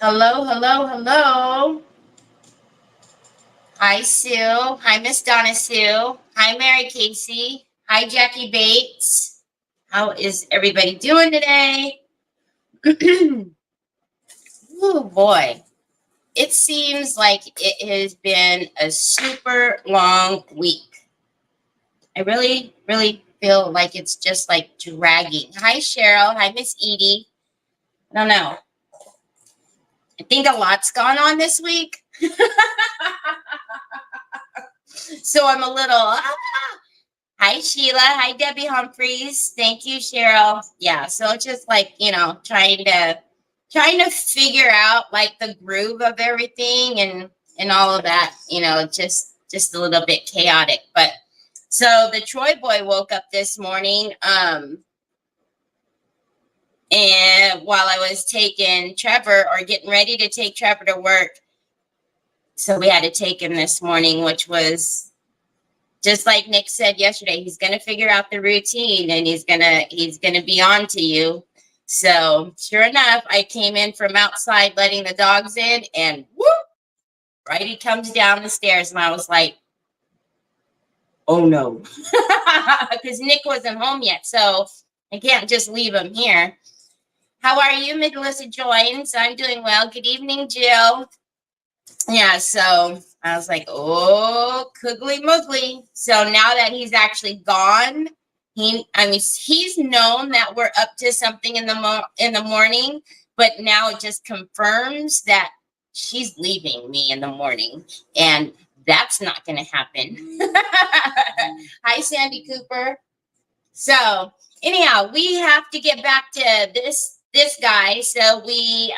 Hello, hello, hello. Hi, Sue. Hi, Miss Donna Sue. Hi, Mary Casey. Hi, Jackie Bates. How is everybody doing today? Oh, boy. It seems like it has been a super long week. I really, really feel like it's just like dragging. Hi, Cheryl. Hi, Miss Edie. I don't know. I think a lot's gone on this week. So I'm a little, hi, Sheila. Hi, Debbie Humphreys. Thank you, Cheryl. Yeah. So it's just like, trying to figure out like the groove of everything and all of that, just a little bit chaotic. But so the Troy boy woke up this morning, and while I was taking Trevor or getting ready to take Trevor to work, so we had to take him this morning, which was just like Nick said yesterday. He's going to figure out the routine and he's going to be on to you. So sure enough, I came in from outside letting the dogs in, and whoop, right, he comes down the stairs, and I was like, oh no, because Nick wasn't home yet, so I can't just leave him here. How are you, Melissa Joins? I'm doing well. Good evening, Jill. Yeah, so I was like, oh, Coogly Moogly. So now that he's actually gone, he's known that we're up to something in the morning, but now it just confirms that she's leaving me in the morning, and that's not going to happen. Hi, Sandy Cooper. So anyhow, we have to get back to this guy. So we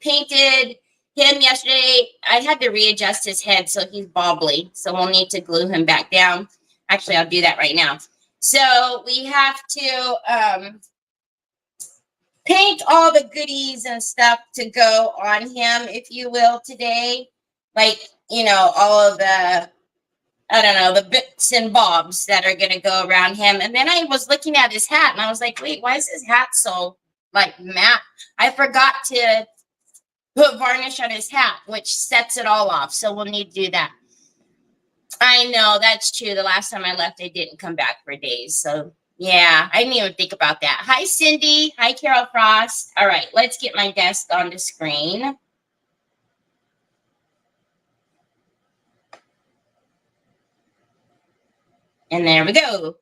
painted him yesterday. I had to readjust his head, so he's bobbly. So we'll need to glue him back down. Actually, I'll do that right now. So we have to paint all the goodies and stuff to go on him, if you will, today. Like, all of the, I don't know, the bits and bobs that are going to go around him. And then I was looking at his hat, and I was like, wait, why is his hat so, like, matte? I forgot to put varnish on his hat, which sets it all off. So we'll need to do that. I know, that's true. The last time I left, I didn't come back for days. So, yeah, I didn't even think about that. Hi, Cindy. Hi, Carol Frost. All right, let's get my desk on the screen. And there we go.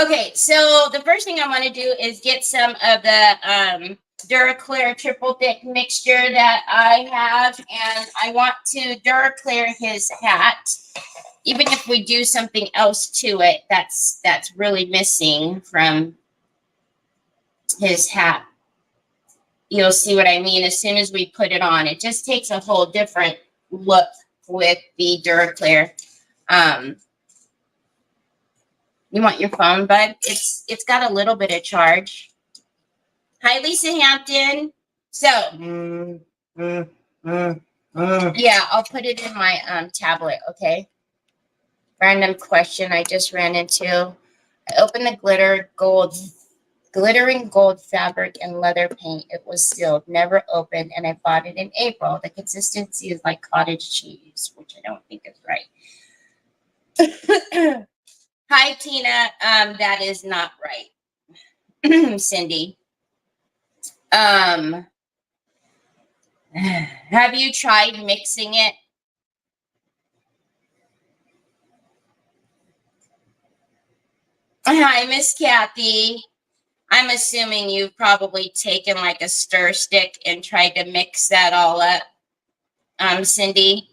Okay, so the first thing I want to do is get some of the Duraclear triple thick mixture that I have, and I want to Duraclear his hat. Even if we do something else to it, that's really missing from his hat. You'll see what I mean as soon as we put it on. It just takes a whole different look with the Duraclear. You want your phone, bud? It's got a little bit of charge. Hi, Lisa Hampton. So, yeah, I'll put it in my tablet, okay? Random question I just ran into. I opened the glittering gold fabric and leather paint. It was sealed, never opened, and I bought it in April. The consistency is like cottage cheese, which I don't think is right. Hi, Tina. That is not right. Cindy. Have you tried mixing it? Hi, Miss Kathy. I'm assuming you've probably taken like a stir stick and tried to mix that all up. Cindy.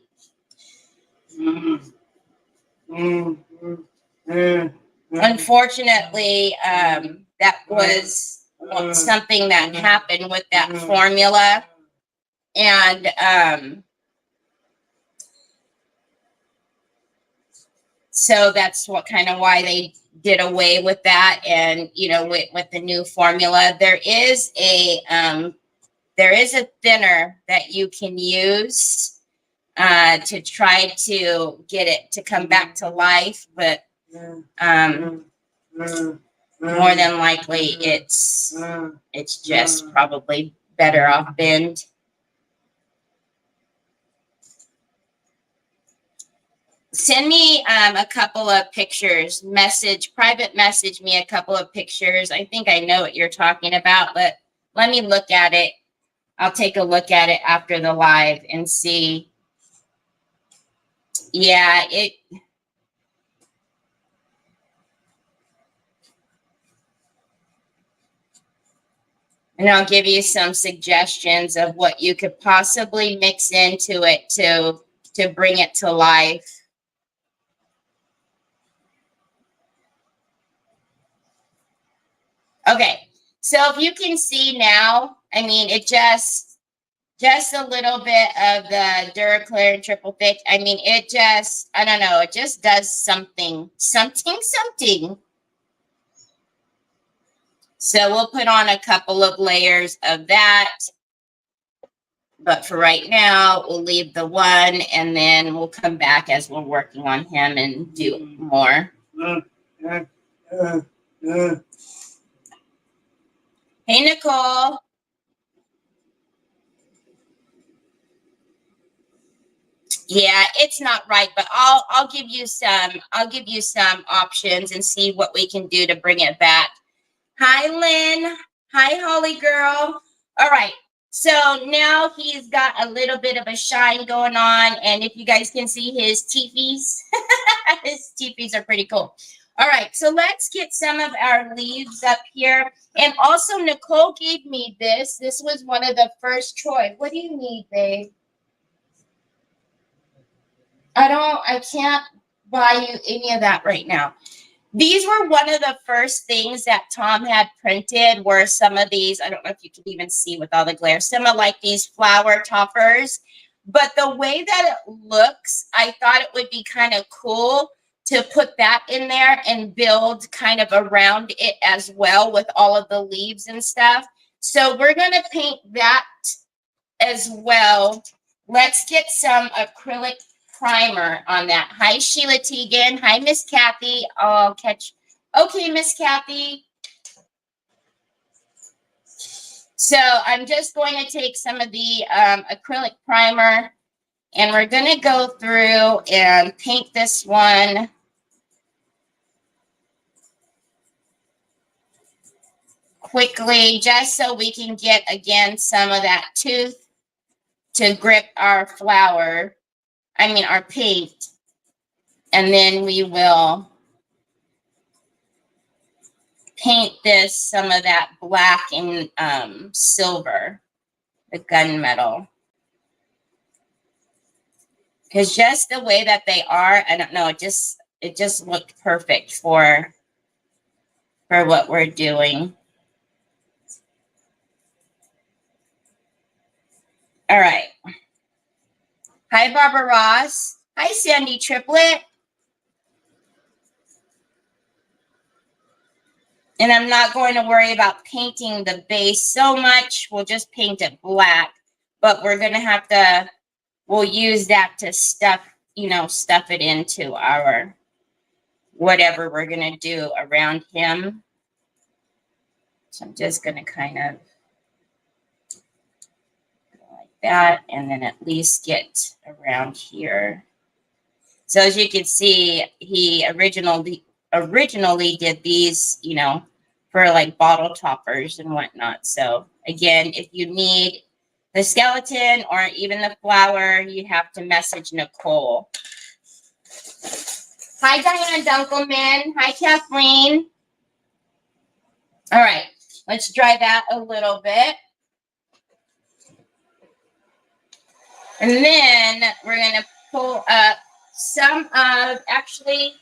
Unfortunately, that was something that happened with that formula. And so that's what kind of why they did away with that. And, with the new formula, there is a thinner that you can use to try to get it to come back to life. But more than likely it's just probably better off binned. Send me a couple of pictures. Private message me a couple of pictures. I think I know what you're talking about, but let me look at it. I'll take a look at it after the live and see. Yeah, and I'll give you some suggestions of what you could possibly mix into it to bring it to life. Okay, so if you can see now, I mean, it just a little bit of the Duraclear and Triple Thick. I mean, it just, I don't know, it just does something. So we'll put on a couple of layers of that. But for right now, we'll leave the one, and then we'll come back as we're working on him and do more. Hey, Nicole. Yeah, it's not right, but I'll give you some options and see what we can do to bring it back. Hi, Lynn. Hi, Holly girl. All right. So now he's got a little bit of a shine going on. And if you guys can see his teepees, his teepees are pretty cool. All right. So let's get some of our leaves up here. And also Nicole gave me this. This was one of the first choice. What do you need, babe? I can't buy you any of that right now. These were one of the first things that Tom had printed were some of these. I don't know if you can even see with all the glare. Some of like these flower toppers. But the way that it looks, I thought it would be kind of cool to put that in there and build kind of around it as well with all of the leaves and stuff. So we're going to paint that as well. Let's get some acrylic primer on that. Hi, Sheila Teagan. Hi, Miss Kathy. I'll catch. Okay, Miss Kathy. So I'm just going to take some of the acrylic primer, and we're going to go through and paint this one. Quickly, just so we can get, again, some of that tooth to grip our flower. I mean, our paint. And then we will paint this, some of that black and silver, the gunmetal. Because just the way that they are, I don't know, it just looked perfect for what we're doing. All right. Hi, Barbara Ross. Hi, Sandy Triplet. And I'm not going to worry about painting the base so much. We'll just paint it black. But we're going to have to, we'll use that to stuff it into our, whatever we're going to do around him. So I'm just going to kind of go like that. And then at least get around here. So as you can see, he originally did these, for like bottle toppers and whatnot. So again, if you need the skeleton or even the flower, you have to message Nicole. Hi, Diana Dunkelman. Hi, Kathleen. All right, let's dry that a little bit. And then we're going to pull up some of, actually,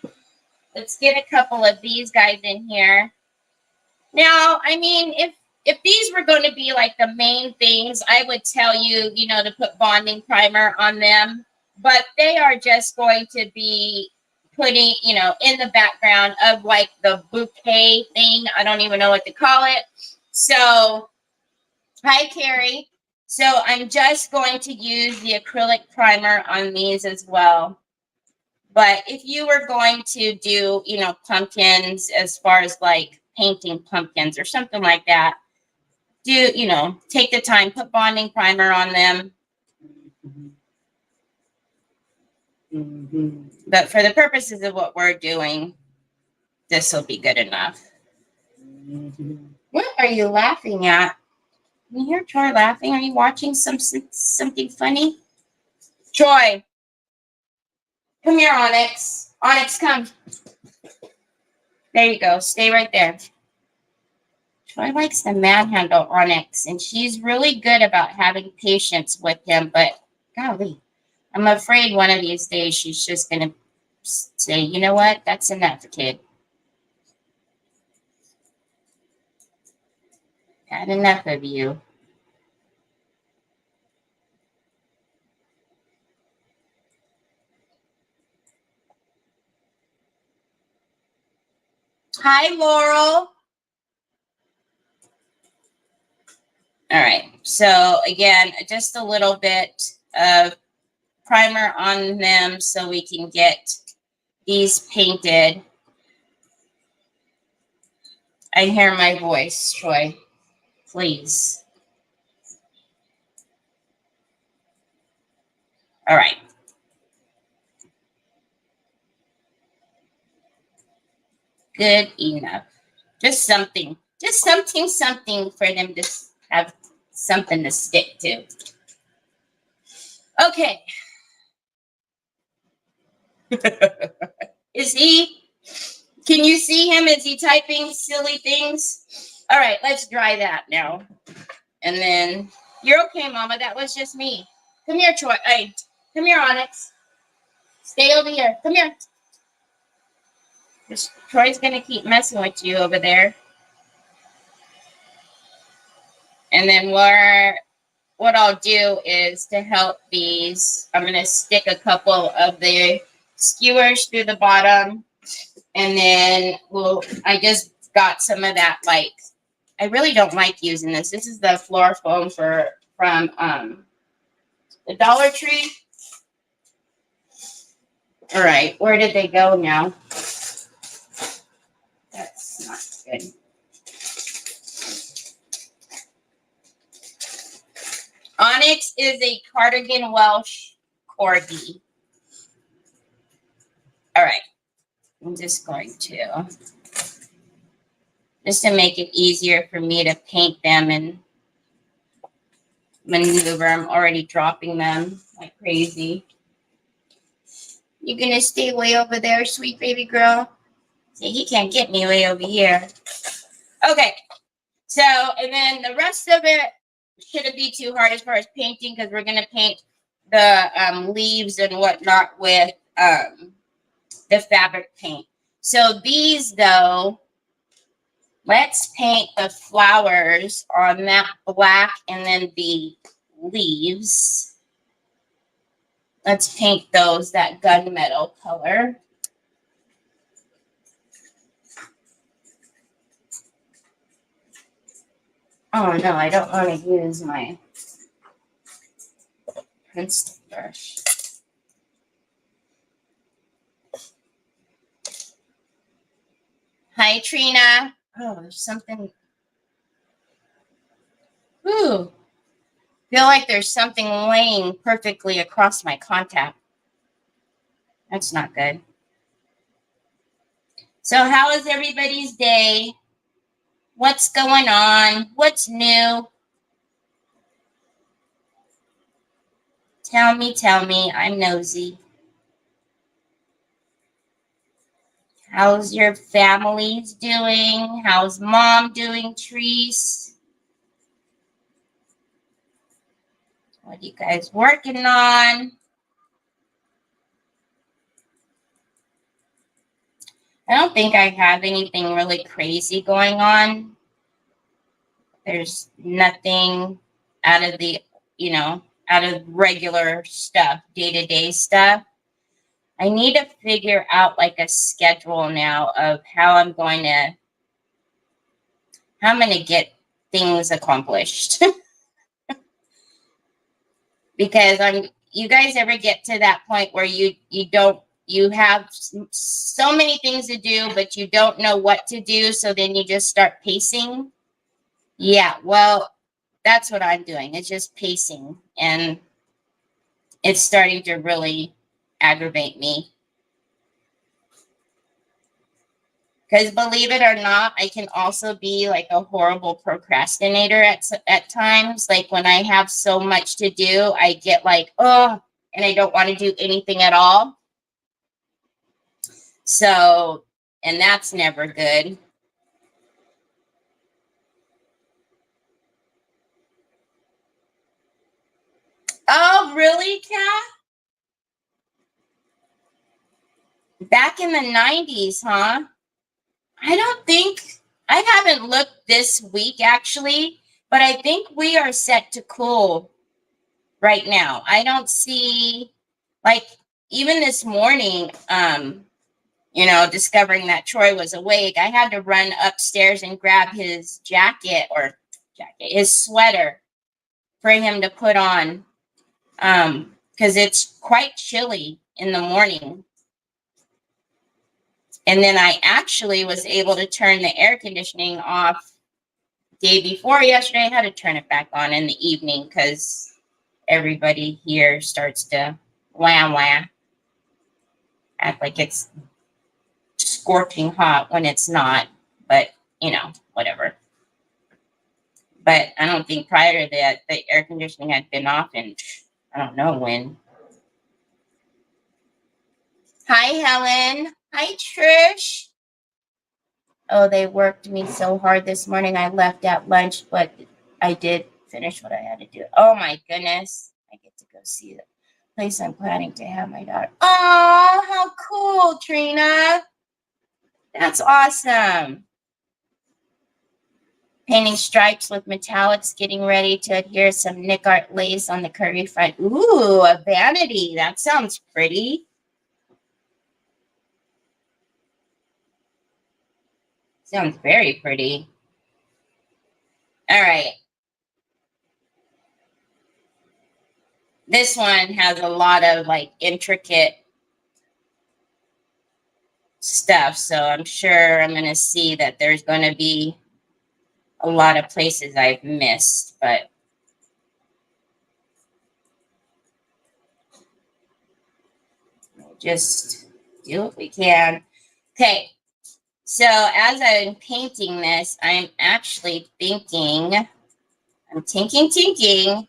let's get a couple of these guys in here. Now, I mean, if these were going to be like the main things, I would tell you, to put bonding primer on them. But they are just going to be putting, in the background of like the bouquet thing. I don't even know what to call it. So, hi, Carrie. So I'm just going to use the acrylic primer on these as well. But if you were going to do, pumpkins, as far as like painting pumpkins or something like that, take the time, put bonding primer on them. But for the purposes of what we're doing, this will be good enough. What are you laughing at? Can you hear Troy laughing? Are you watching something funny? Troy, come here, Onyx. Onyx, come. There you go. Stay right there. Troy likes to manhandle Onyx, and she's really good about having patience with him, but golly, I'm afraid one of these days she's just going to say, you know what? That's enough, kid. Had enough of you. Hi, Laurel. All right. So again, just a little bit of primer on them so we can get these painted. I hear my voice, Troy. Please. All right. Good enough. Just something for them to have something to stick to. Okay. Can you see him? Is he typing silly things? All right, let's dry that now. And then, you're okay, Mama. That was just me. Come here, Troy. Hey, come here, Onyx. Stay over here. Come here. Troy's going to keep messing with you over there. And then what I'll do is to help these, I'm going to stick a couple of the skewers through the bottom. And then I just got some of that, like, I really don't like using this. This is the floor foam from the Dollar Tree. All right, where did they go now? That's not good. Onyx is a cardigan Welsh corgi. All right, I'm just going to, just to make it easier for me to paint them and maneuver. I'm already dropping them like crazy. You gonna stay way over there, sweet baby girl? See, he can't get me way over here. Okay, so, and then the rest of it shouldn't be too hard as far as painting, because we're gonna paint the leaves and whatnot with the fabric paint. So these, though, let's paint the flowers on that black and then the leaves. Let's paint those that gunmetal color. Oh no, I don't want to use my pencil brush. Hi, Trina. Oh, there's something. Ooh. Feel like there's something laying perfectly across my contact. That's not good. So how is everybody's day? What's going on? What's new? Tell me. I'm nosy. How's your families doing? How's Mom doing, Treese? What are you guys working on? I don't think I have anything really crazy going on. There's nothing out of the, out of regular stuff, day-to-day stuff. I need to figure out like a schedule now of how I'm going to get things accomplished. Because you guys ever get to that point where you have so many things to do, but you don't know what to do, so then you just start pacing? Yeah, well, that's what I'm doing. It's just pacing, and it's starting to really aggravate me. Because believe it or not, I can also be like a horrible procrastinator at times. Like when I have so much to do, I get like, oh, and I don't want to do anything at all. So, and that's never good. Oh, really, Kat? Back in the 90s, huh? I don't think, I haven't looked this week actually, but I think we are set to cool right now. I don't see, like, even this morning, you know, discovering that Troy was awake, I had to run upstairs and grab his his sweater for him to put on, because it's quite chilly in the morning. And then I actually was able to turn the air conditioning off day before yesterday. I had to turn it back on in the evening because everybody here starts to wah, act like it's scorching hot when it's not. But, you know, whatever. But I don't think prior to that, the air conditioning had been off in, I don't know when. Hi, Helen. Hi, Trish. Oh, they worked me so hard this morning. I left at lunch, but I did finish what I had to do. Oh, my goodness. I get to go see the place I'm planning to have my daughter. Oh, how cool, Trina. That's awesome. Painting stripes with metallics, getting ready to adhere some SnipArt lace on the curvy front. Ooh, a vanity. That sounds pretty. Sounds very pretty. All right. This one has a lot of like intricate stuff. So I'm sure I'm going to see that there's going to be a lot of places I've missed, but we'll just do what we can. Okay. So as I'm painting this, I'm actually thinking, I'm tinking.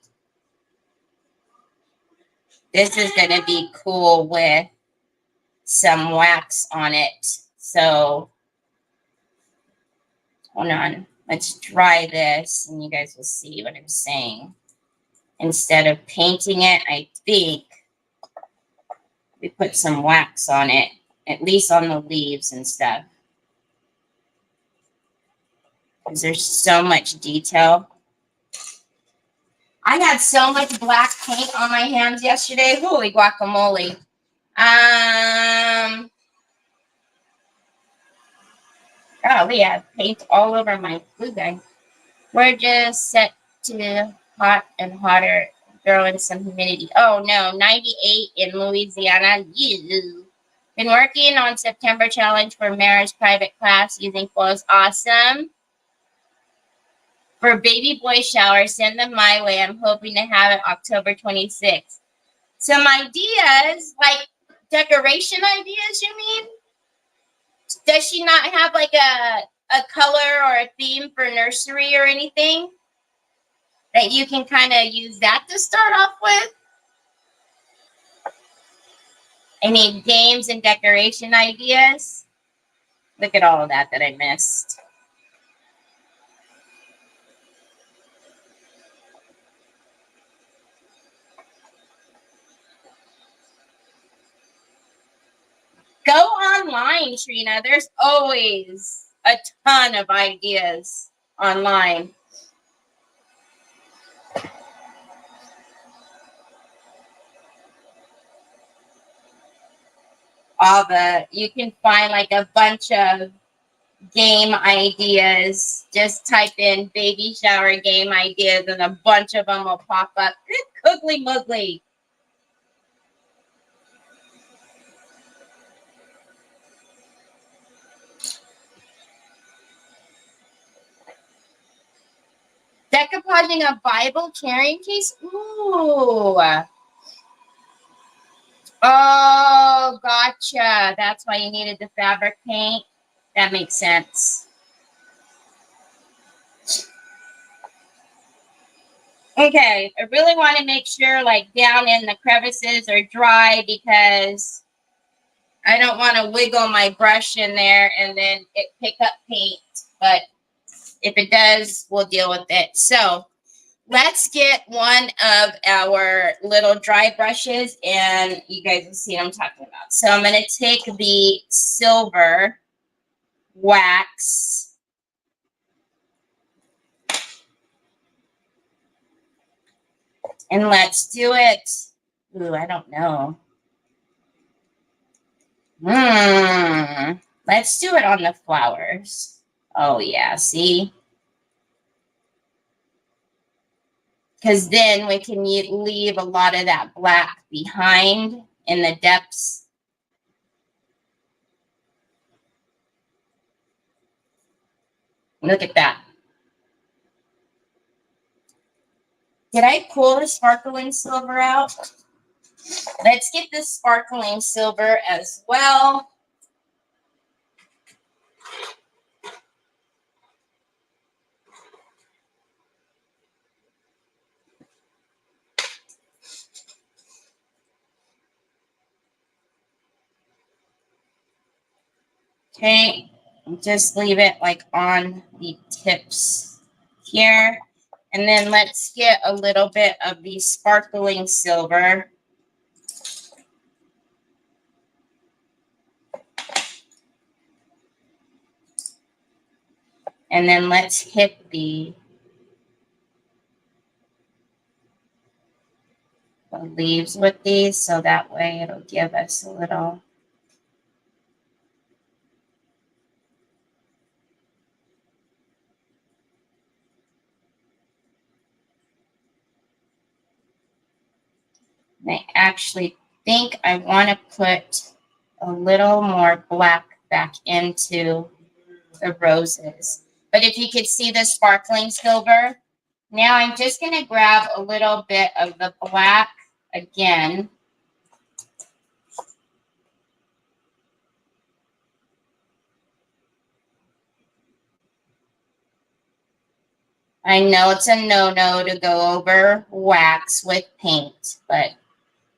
This is going to be cool with some wax on it. So hold on. Let's dry this and you guys will see what I'm saying. Instead of painting it, I think we put some wax on it, at least on the leaves and stuff. Because there's so much detail. I had so much black paint on my hands yesterday. Holy guacamole. Golly, I have paint all over my glue gun. We're just set to hot and hotter. Throw in some humidity. Oh no, 98 in Louisiana. You. Been working on September challenge for Mara's private class using clothes. Awesome. For baby boy shower, send them my way. I'm hoping to have it October 26th. Some ideas, like decoration ideas, you mean? Does she not have like a color or a theme for nursery or anything that you can kind of use that to start off with? Any games and decoration ideas? Look at all of that I missed. Go online, Trina. There's always a ton of ideas online. You can find like a bunch of game ideas. Just type in baby shower game ideas and a bunch of them will pop up. Googly muggly. Decoupaging a Bible carrying case. Ooh. Oh, gotcha. That's why you needed the fabric paint. That makes sense. Okay, I really want to make sure like down in the crevices are dry because I don't want to wiggle my brush in there and then it pick up paint. But if it does, we'll deal with it. So let's get one of our little dry brushes and you guys will see what I'm talking about. So I'm going to take the silver wax. And let's do it. Ooh, I don't know. Let's do it on the flowers. Oh, yeah, see? Because then we can leave a lot of that black behind in the depths. Look at that. Did I pull the sparkling silver out? Let's get the sparkling silver as well. Okay, just leave it like on the tips here. And then let's get a little bit of the sparkling silver. And then let's hit the leaves with these so that way it'll give us a little. I actually think I want to put a little more black back into the roses. But if you could see the sparkling silver, now I'm just going to grab a little bit of the black again. I know it's a no-no to go over wax with paint, but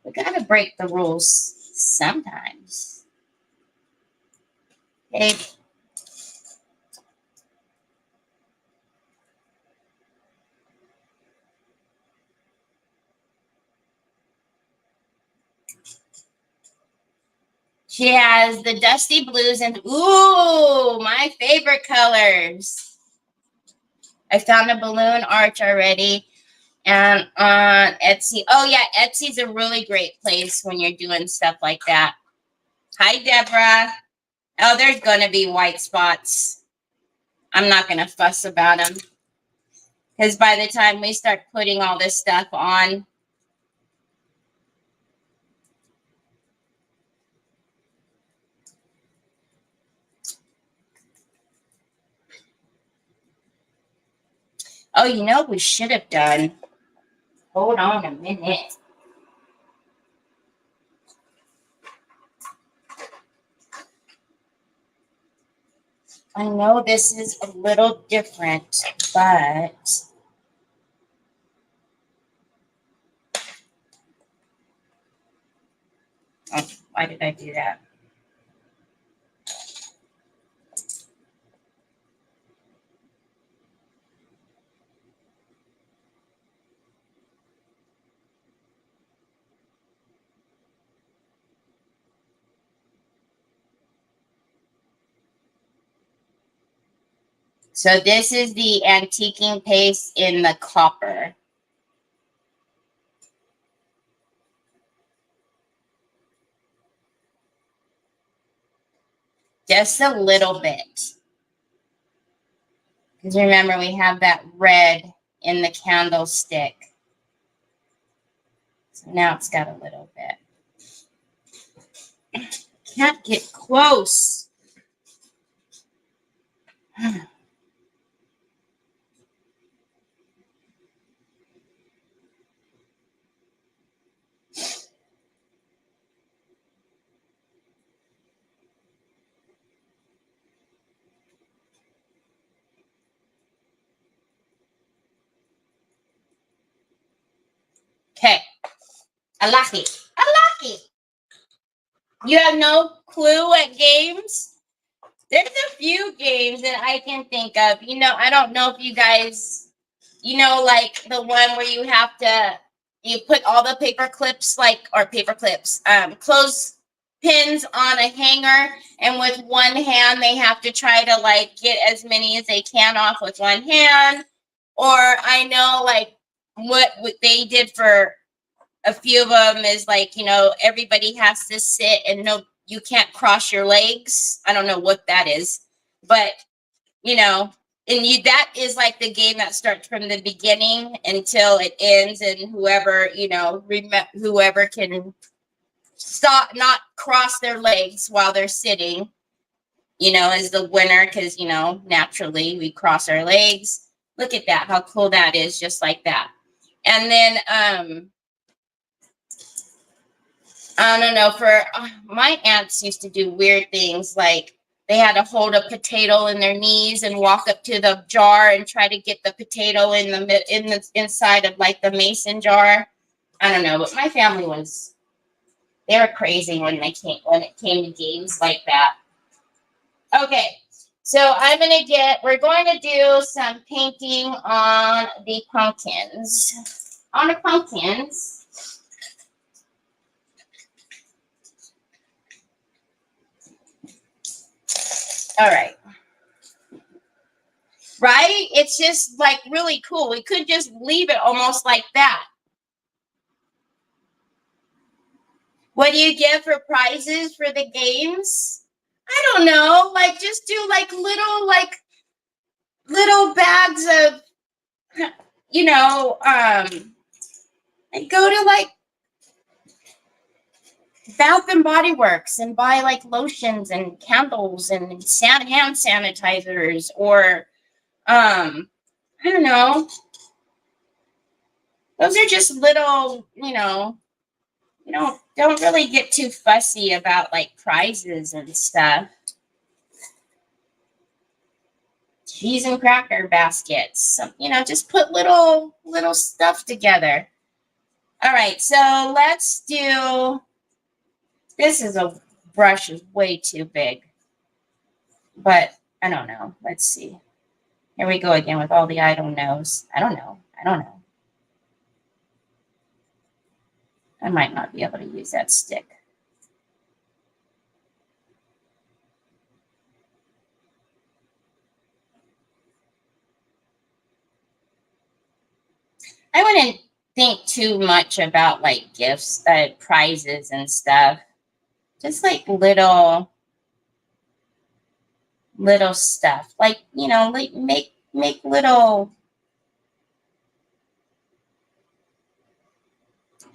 we got to break the rules sometimes. Okay. She has the dusty blues and, ooh, my favorite colors. I found a balloon arch already. And on Etsy. Oh, yeah, Etsy's a really great place when you're doing stuff like that. Hi, Deborah. Oh, there's going to be white spots. I'm not going to fuss about them. Because by the time we start putting all this stuff on, oh, you know what we should have done? Hold on a minute. I know this is a little different, but oh, why did I do that? So this is the antiquing paste in the copper. Just a little bit. Because remember, we have that red in the candlestick. So now it's got a little bit. Can't get close. I like it. I like it. You have no clue at games? There's a few games that I can think of. You know, I don't know if you guys, you know, like the one where you have to, you put all the paper clips, clothes pins on a hanger, and with one hand they have to try to like get as many as they can off with one hand. Or I know like what they did for a few of them is like, you know, everybody has to sit and no, you can't cross your legs. I don't know what that is, but you know, and you, that is like the game that starts from the beginning until it ends, and whoever, you know, whoever can stop, not cross their legs while they're sitting, you know, is the winner, because, you know, naturally we cross our legs. Look at that, how cool that is, just like that. And then I don't know, for my aunts used to do weird things, like they had to hold a potato in their knees and walk up to the jar and try to get the potato in the inside of like the mason jar. I don't know, but my family was, they were crazy when it came to games like that. Okay, so we're going to do some painting on the pumpkins. On the pumpkins. All right. Right? It's just like really cool. We could just leave it almost like that. What do you get for prizes for the games? I don't know. Like just do like little bags of, you know, and go to like Bath and Body Works and buy like lotions and candles and hand sanitizers, or I don't know. Those are just little, you know, don't really get too fussy about like prizes and stuff. Cheese and cracker baskets, you know, just put little stuff together. All right, so let's do, this is a brush is way too big, but I don't know. Let's see. Here we go again with all the I don't knows. I don't know. I might not be able to use that stick. I wouldn't think too much about like gifts, prizes and stuff. Just like little stuff, like, you know, like make little,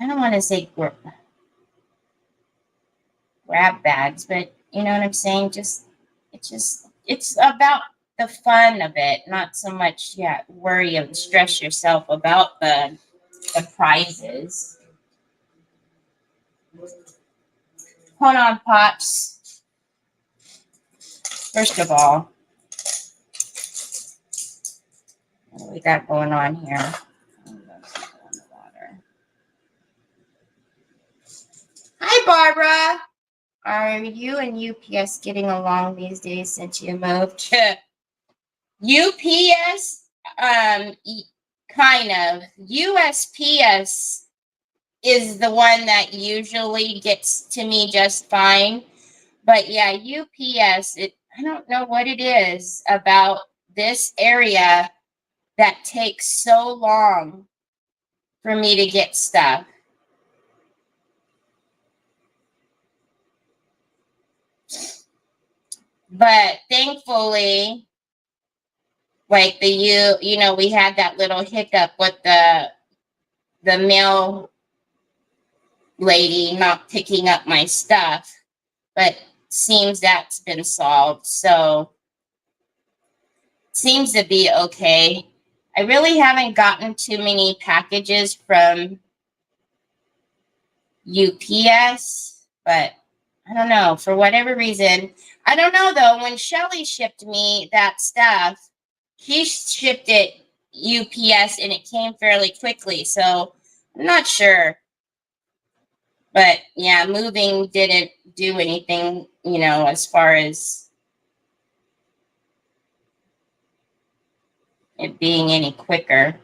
I don't want to say grab bags, but you know what I'm saying? It's about the fun of it, not so much, worry and stress yourself about the prizes. Hold on, Pops. First of all, what do we got going on here? Hi, Barbara. Are you and UPS getting along these days since you moved? UPS, kind of. USPS is the one that usually gets to me just fine. But yeah, UPS, I don't know what it is about this area that takes so long for me to get stuff. But thankfully, like you know, we had that little hiccup with the mail lady not picking up my stuff, but seems that's been solved. So seems to be okay. I really haven't gotten too many packages from UPS, but I don't know, for whatever reason. I don't know though, when Shelly shipped me that stuff, he shipped it UPS and it came fairly quickly. So I'm not sure. But yeah, moving didn't do anything, you know, as far as it being any quicker.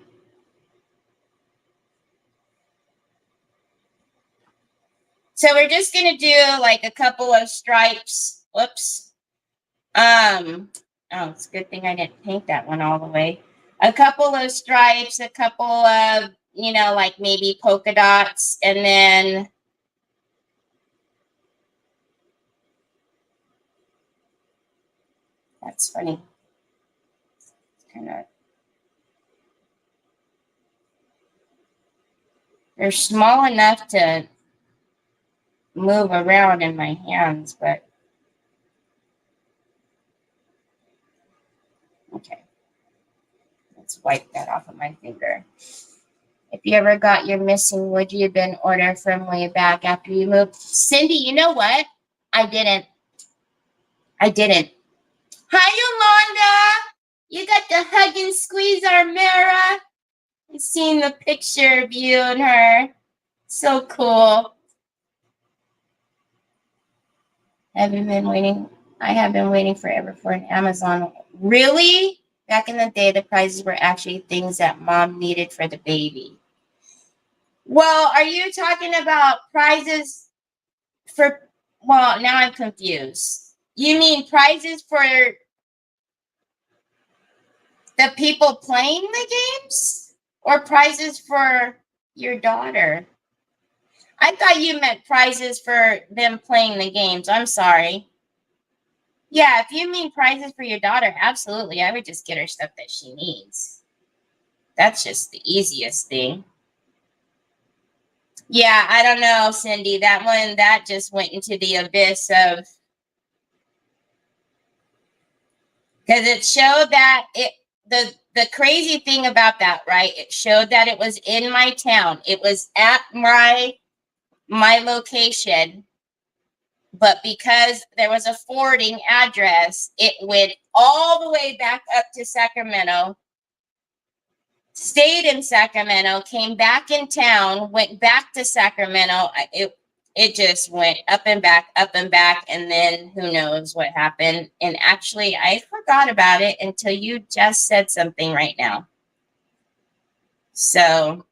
So we're just going to do like a couple of stripes. Whoops. Oh, it's a good thing I didn't paint that one all the way. A couple of stripes, a couple of, you know, like maybe polka dots, and then that's funny. Kind of, they're small enough to move around in my hands, but okay. Let's wipe that off of my finger. If you ever got your missing would you have been ordered from way back after you moved? Cindy, you know what? I didn't. Hi, Yolanda. You got to hug and squeeze our Mara. I've seen the picture of you and her. So cool. I have been waiting forever for an Amazon. Really? Back in the day, the prizes were actually things that mom needed for the baby. Well, are you talking about prizes for, well, now I'm confused. You mean prizes for the people playing the games or prizes for your daughter? I thought you meant prizes for them playing the games. I'm sorry. Yeah, if you mean prizes for your daughter, absolutely. I would just get her stuff that she needs. That's just the easiest thing. Yeah, I don't know, Cindy. That one, that just went into the abyss of, because it showed that the crazy thing about that, right? It showed that it was in my town. It was at my location, but because there was a forwarding address, it went all the way back up to Sacramento, stayed in Sacramento, came back in town, went back to Sacramento. It just went up and back, and then who knows what happened. And actually, I forgot about it until you just said something right now. So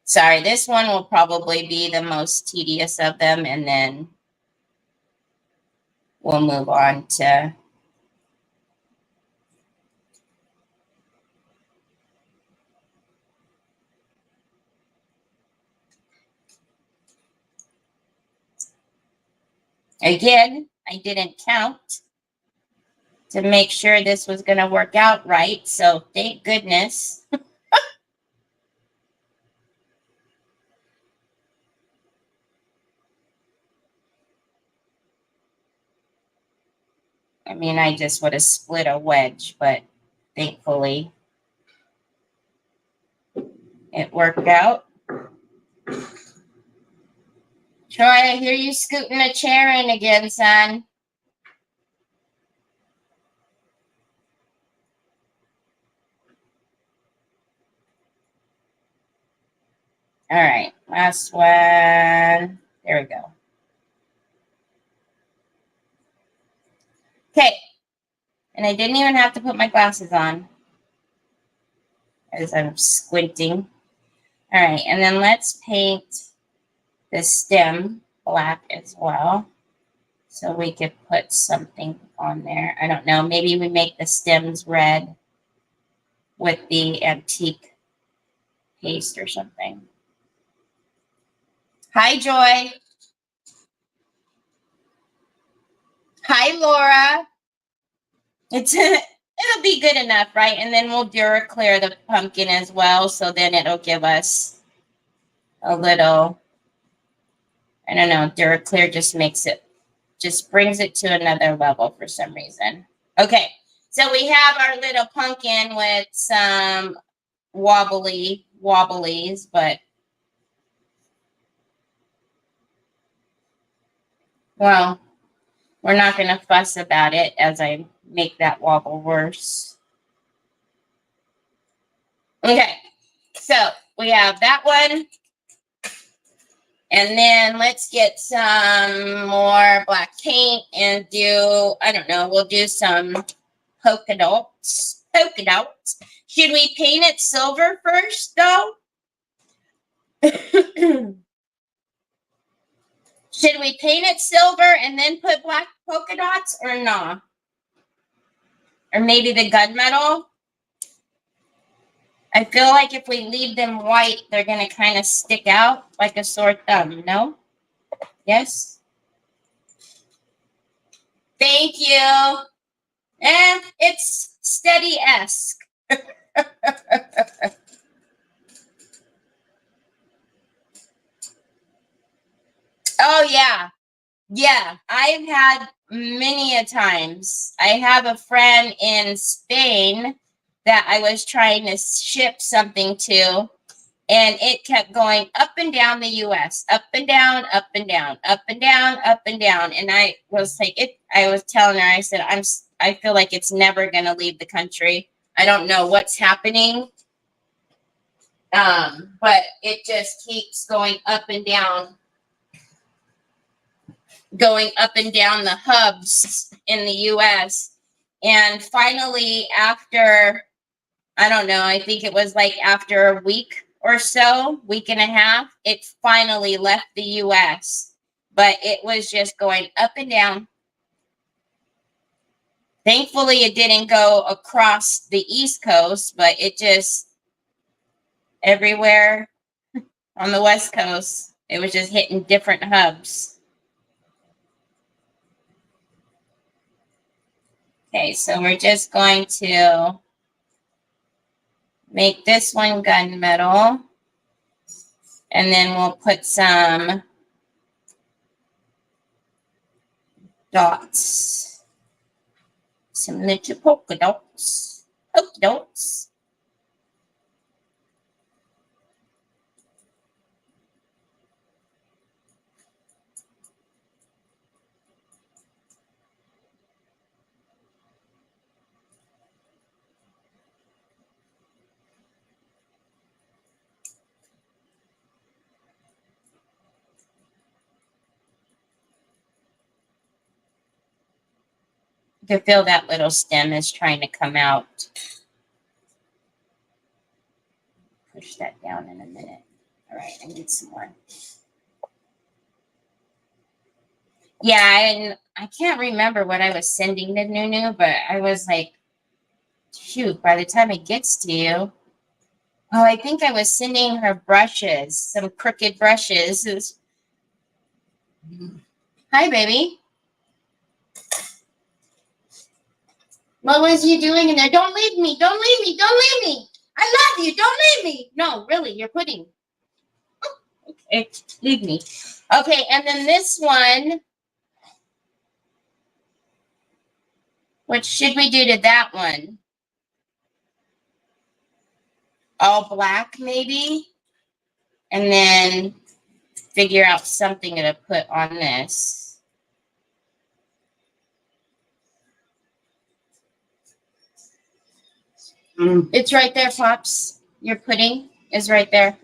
sorry, this one will probably be the most tedious of them, and then we'll move on to again. I didn't count to make sure this was going to work out right, so thank goodness. I mean, I just would have split a wedge, but thankfully it worked out. Troy, I hear you scooting a chair in again, son. All right, last one. There we go. Okay, and I didn't even have to put my glasses on as I'm squinting. All right, and then let's paint the stem black as well, so we could put something on there. I don't know, maybe we make the stems red with the antique paste or something. Hi, Joy. Hi, Laura. It'll be good enough, right? And then we'll Duraclear the pumpkin as well, so then it'll give us a little, I don't know, Duraclear just brings it to another level for some reason. Okay, so we have our little pumpkin with some wobblies, but well, We're not going to fuss about it as I make that wobble worse. Okay, so we have that one. And then let's get some more black paint and do, I don't know, we'll do some polka dots. Polka dots. Should we paint it silver first, though? Should we paint it silver and then put black polka dots or not? Or maybe the gunmetal? I feel like if we leave them white, they're going to kind of stick out like a sore thumb, no? Yes? Thank you. And it's steady-esque. Oh, yeah. Yeah, I've had many a times. I have a friend in Spain that I was trying to ship something to, and it kept going up and down the U.S., up and down, up and down, up and down, up and down. And I was like, I was telling her, I said, I feel like it's never going to leave the country. I don't know what's happening. But it just keeps going up and down the hubs in the US. And finally, after, I don't know, I think it was like after a week or so, week and a half, it finally left the US. But it was just going up and down. Thankfully, it didn't go across the East Coast, but it just, everywhere on the West Coast, it was just hitting different hubs. Okay, so we're just going to make this one gunmetal, and then we'll put some dots, some little polka dots, polka dots. You can feel that little stem is trying to come out. Push that down in a minute. All right, I need some more. Yeah, and I can't remember what I was sending to Nunu, but I was like, shoot, by the time it gets to you. Oh, I think I was sending her brushes, some crooked brushes. Hi, baby. What was you doing in there? Don't leave me. Don't leave me. Don't leave me. I love you. Don't leave me. No, really, you're pudding. Okay, leave me. Okay, and then this one. What should we do to that one? All black, maybe? And then figure out something to put on this. It's right there, Pops. Your pudding is right there.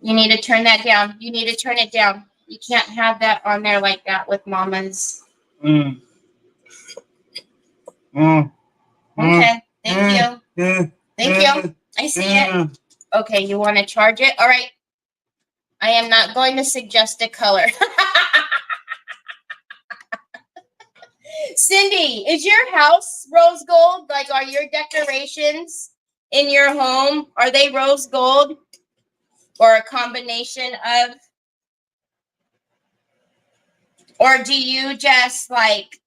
You need to turn that down. You need to turn it down. You can't have that on there like that with Mama's. Okay, thank you. Thank you. I see it. Okay, you want to charge it? All right. I am not going to suggest a color. Cindy, is your house rose gold? Like, are your decorations in your home, are they rose gold? Or a combination of? Or do you just like,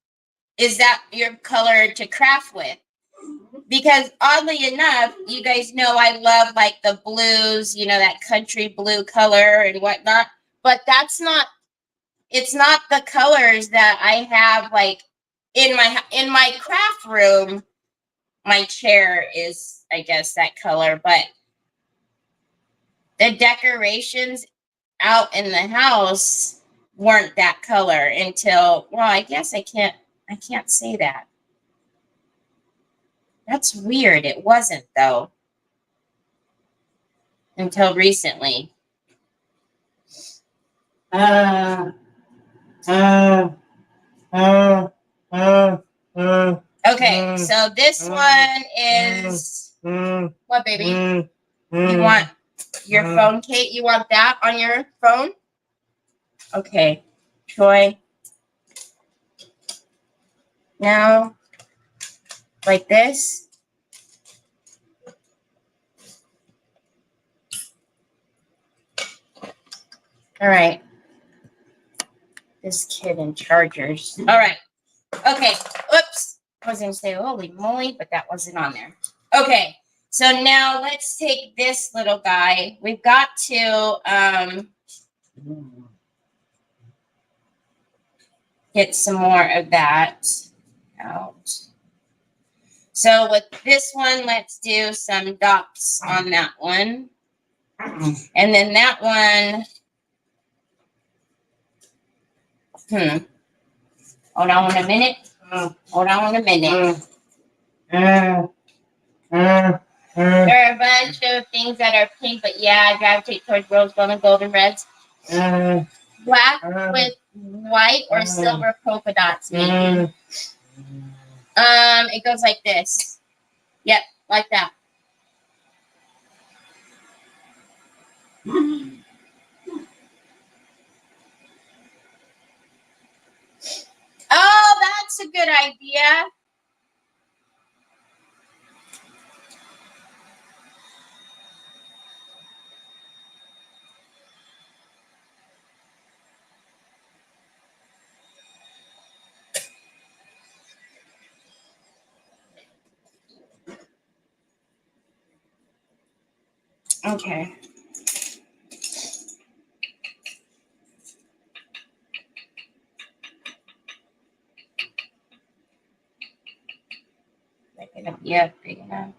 is that your color to craft with? Because oddly enough, you guys know I love like the blues, you know, that country blue color and whatnot. But that's not, it's not the colors that I have like in my craft room. My chair is, I guess, that color, but the decorations out in the house, weren't that color until, well, I guess I can't say that. That's weird. It wasn't though until recently. Okay, so this one is what, baby? You want your phone, Kate? You want that on your phone? Okay, Troy. Now, like this. All right. This kid in chargers. All right. Okay. Oops. I was going to say, holy moly, but that wasn't on there. Okay. So now let's take this little guy. We've got to get some more of that out. So with this one, let's do some dots on that one. And then that one, hold on a minute. Hold on a minute. There are a bunch of things that are pink, but yeah, I gravitate towards rose gold and golden reds. Black with white or silver polka dots, maybe. It goes like this. Yep, like that. Oh, that's a good idea. Okay. Yeah, big enough.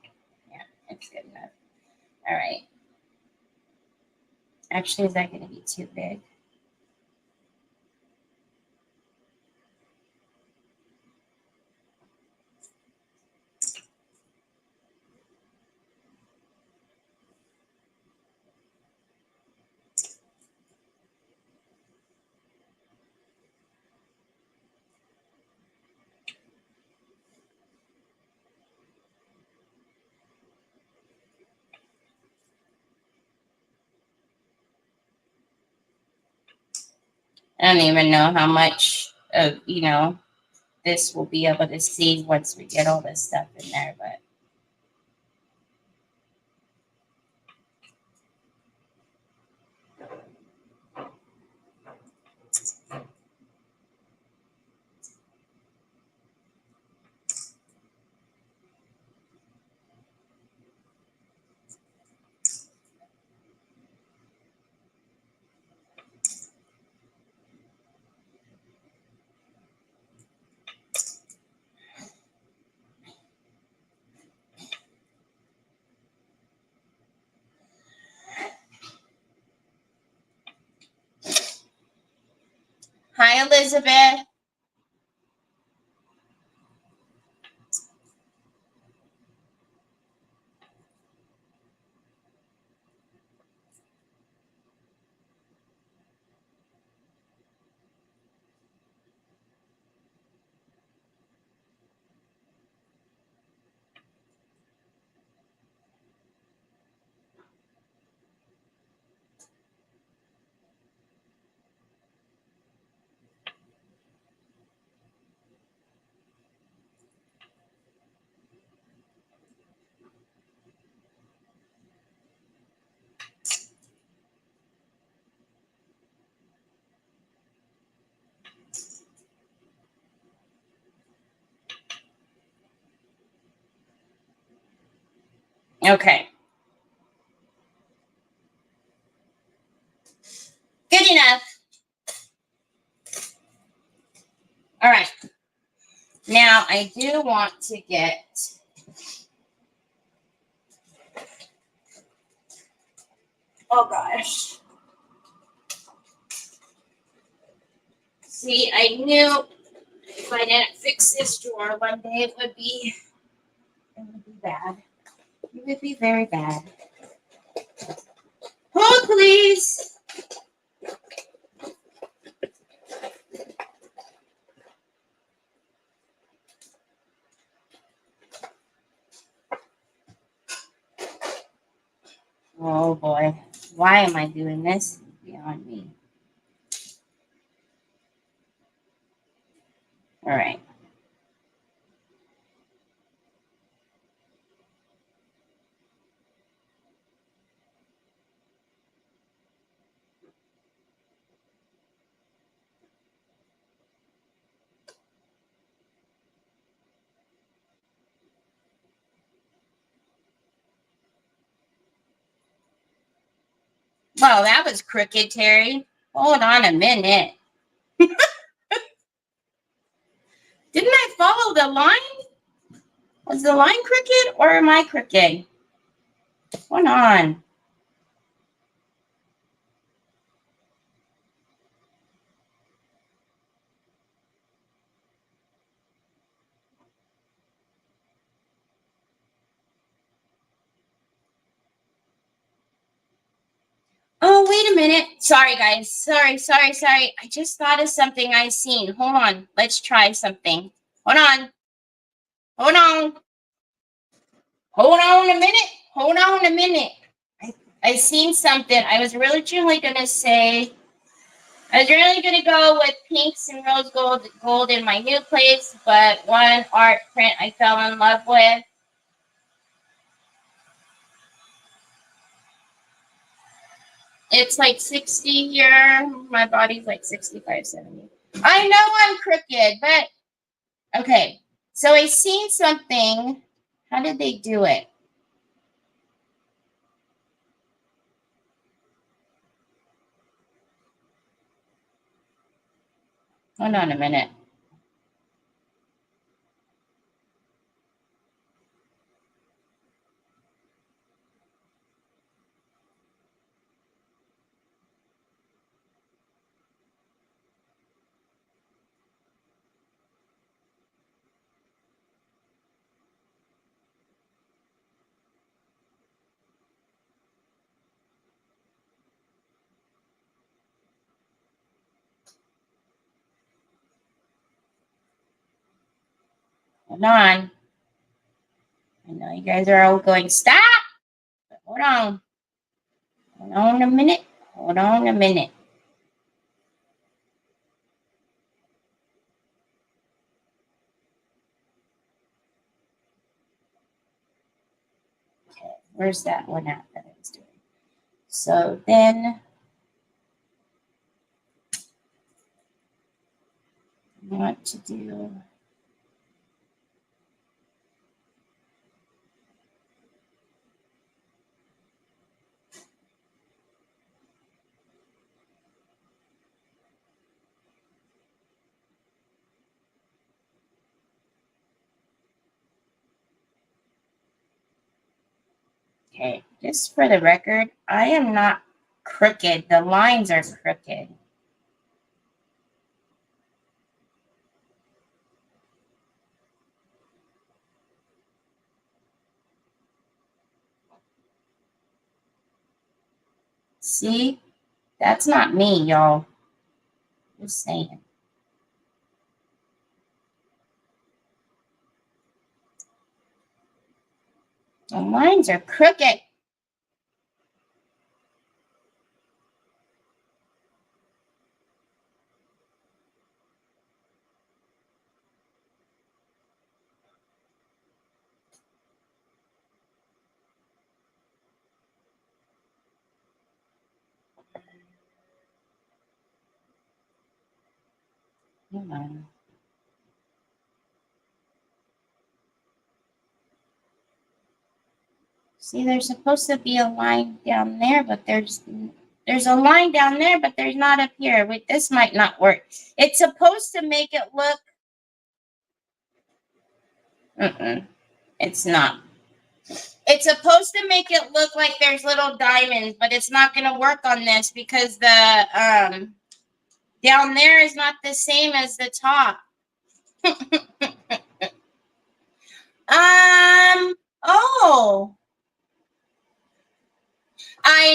Yeah, it's good enough. All right. Actually, is that going to be too big? I don't even know how much of, this we'll be able to see once we get all this stuff in there, but. Hi, Elizabeth. Okay. Good enough. All right. Now, I do want to get oh gosh. See, I knew if I didn't fix this drawer one day, it would be bad. It would be very bad. Hold, please. Oh boy, why am I doing this? Beyond me. All right. Well, that was crooked, Terry. Hold on a minute. Didn't I follow the line? Was the line crooked or am I crooked? Hold on. Oh, wait a minute. Sorry, guys. Sorry. I just thought of something I seen. Hold on. Let's try something. Hold on. Hold on. Hold on a minute. Hold on a minute. I seen something. I was originally going to say, I was really going to go with pinks and rose gold in my new place, but one art print I fell in love with. It's like 60 here. My body's like 65, 70. I know I'm crooked, but okay. So I seen something. How did they do it? Hold on a minute. Hold on. I know you guys are all going, stop! But hold on. Hold on a minute. Hold on a minute. Okay, where's that one at that I was doing? So then I want to do. Okay, just for the record, I am not crooked. The lines are crooked. See? That's not me, y'all. Just saying. The lines are crooked. Hold on. See, there's supposed to be a line down there, but there's a line down there, but there's not up here. Wait, this might not work. It's supposed to make it look. It's not. It's supposed to make it look like there's little diamonds, but it's not going to work on this because the Down there is not the same as the top. Oh. I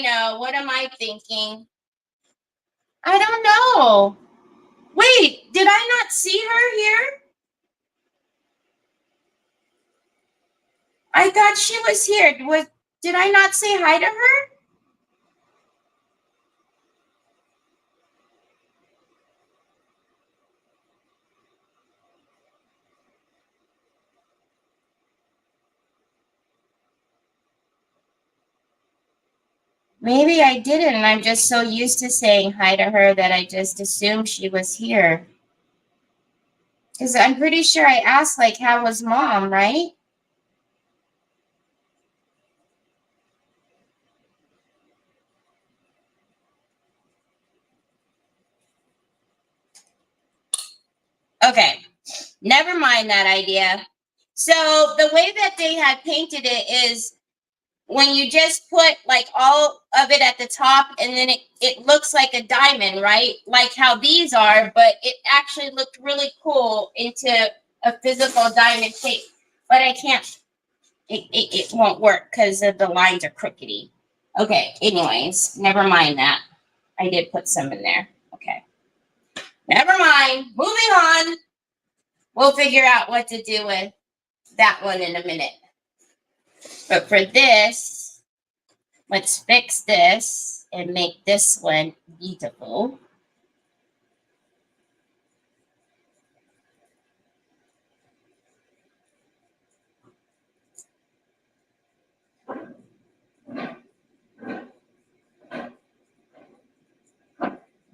know. What am I thinking? I don't know. Wait, did I not see her here? I thought she was here. Did I not say hi to her? Maybe I didn't. I'm just so used to saying hi to her that I just assumed she was here. Because I'm pretty sure I asked, like, how was mom, right? Okay, never mind that idea. So the way that they had painted it is when you just put like all of it at the top and then it looks like a diamond, right? Like how these are, but it actually looked really cool into a physical diamond shape. But I can't, it won't work because the lines are crookedy. Okay, anyways, never mind that. I did put some in there. Okay. Never mind. Moving on. We'll figure out what to do with that one in a minute. But for this, let's fix this and make this one beautiful.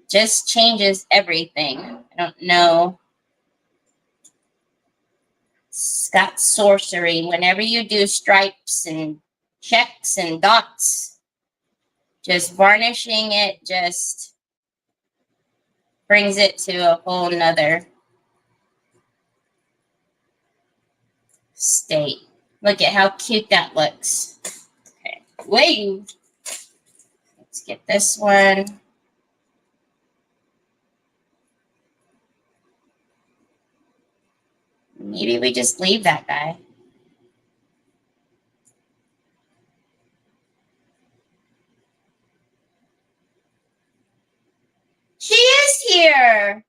Just changes everything. I don't know. It's got sorcery. Whenever you do stripes and checks and dots, just varnishing it just brings it to a whole nother state. Look at how cute that looks. Okay, wait. Let's get this one. Maybe we just leave that guy. She is here.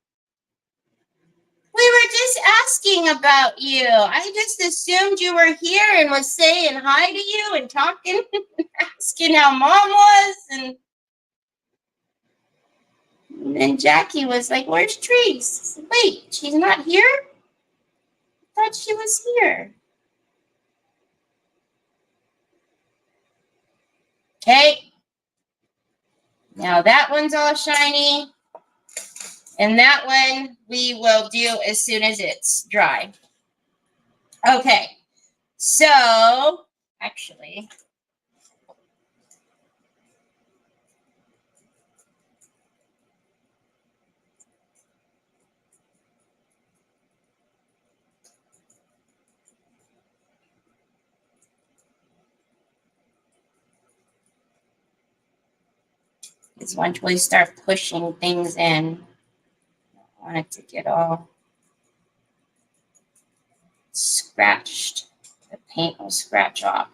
We were just asking about you. I just assumed you were here and was saying hi to you and talking, asking how mom was. And then Jackie was like, where's Trace? Wait, she's not here? I thought she was here. Okay. Now that one's all shiny. And that one we will do as soon as it's dry. Okay. So, actually, is once we start pushing things in, I want it to get all scratched. The paint will scratch off.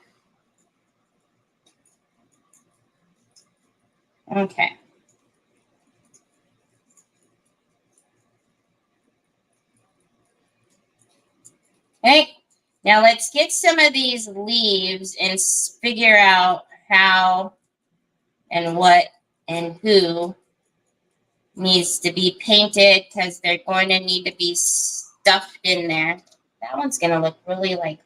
Okay. Okay. Now let's get some of these leaves and figure out how and what and who needs to be painted because they're going to need to be stuffed in there. That one's going to look really like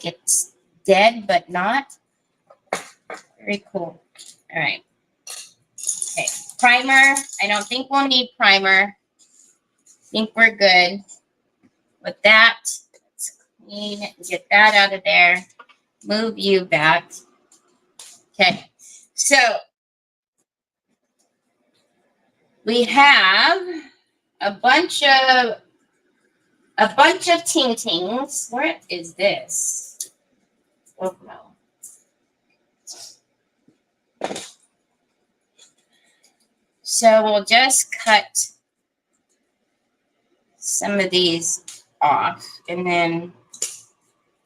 it's dead, but not. Very cool. All right. Okay. Primer. I don't think we'll need primer. I think we're good with that. Let's clean it and get that out of there. Move you back. Okay. So we have a bunch of tintings. What is this? Oh no. So we'll just cut some of these off and then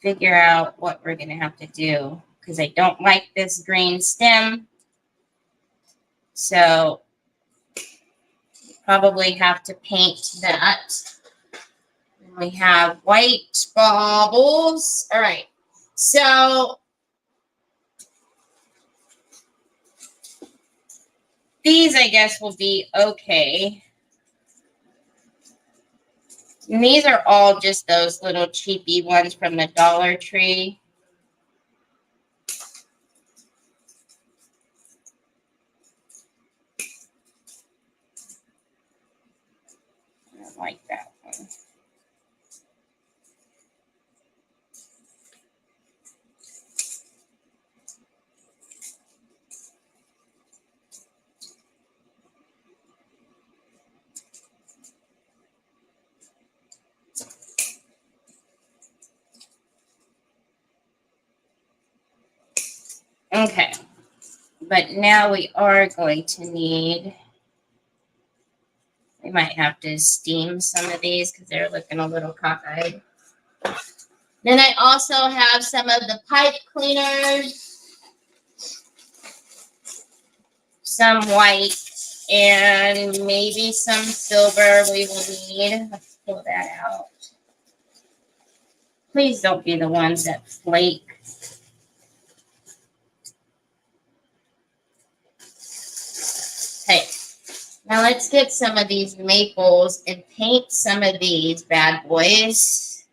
figure out what we're going to have to do, because I don't like this green stem. So probably have to paint that. And we have white baubles. All right. So these, I guess, will be okay. And these are all just those little cheapy ones from the Dollar Tree. I don't like that one. Okay, but now we are going to need, we might have to steam some of these because they're looking a little cockeyed. Then I also have some of the pipe cleaners, some white, and maybe some silver we will need. Let's pull that out. Please don't be the ones that flake. Okay, now let's get some of these maples and paint some of these bad boys.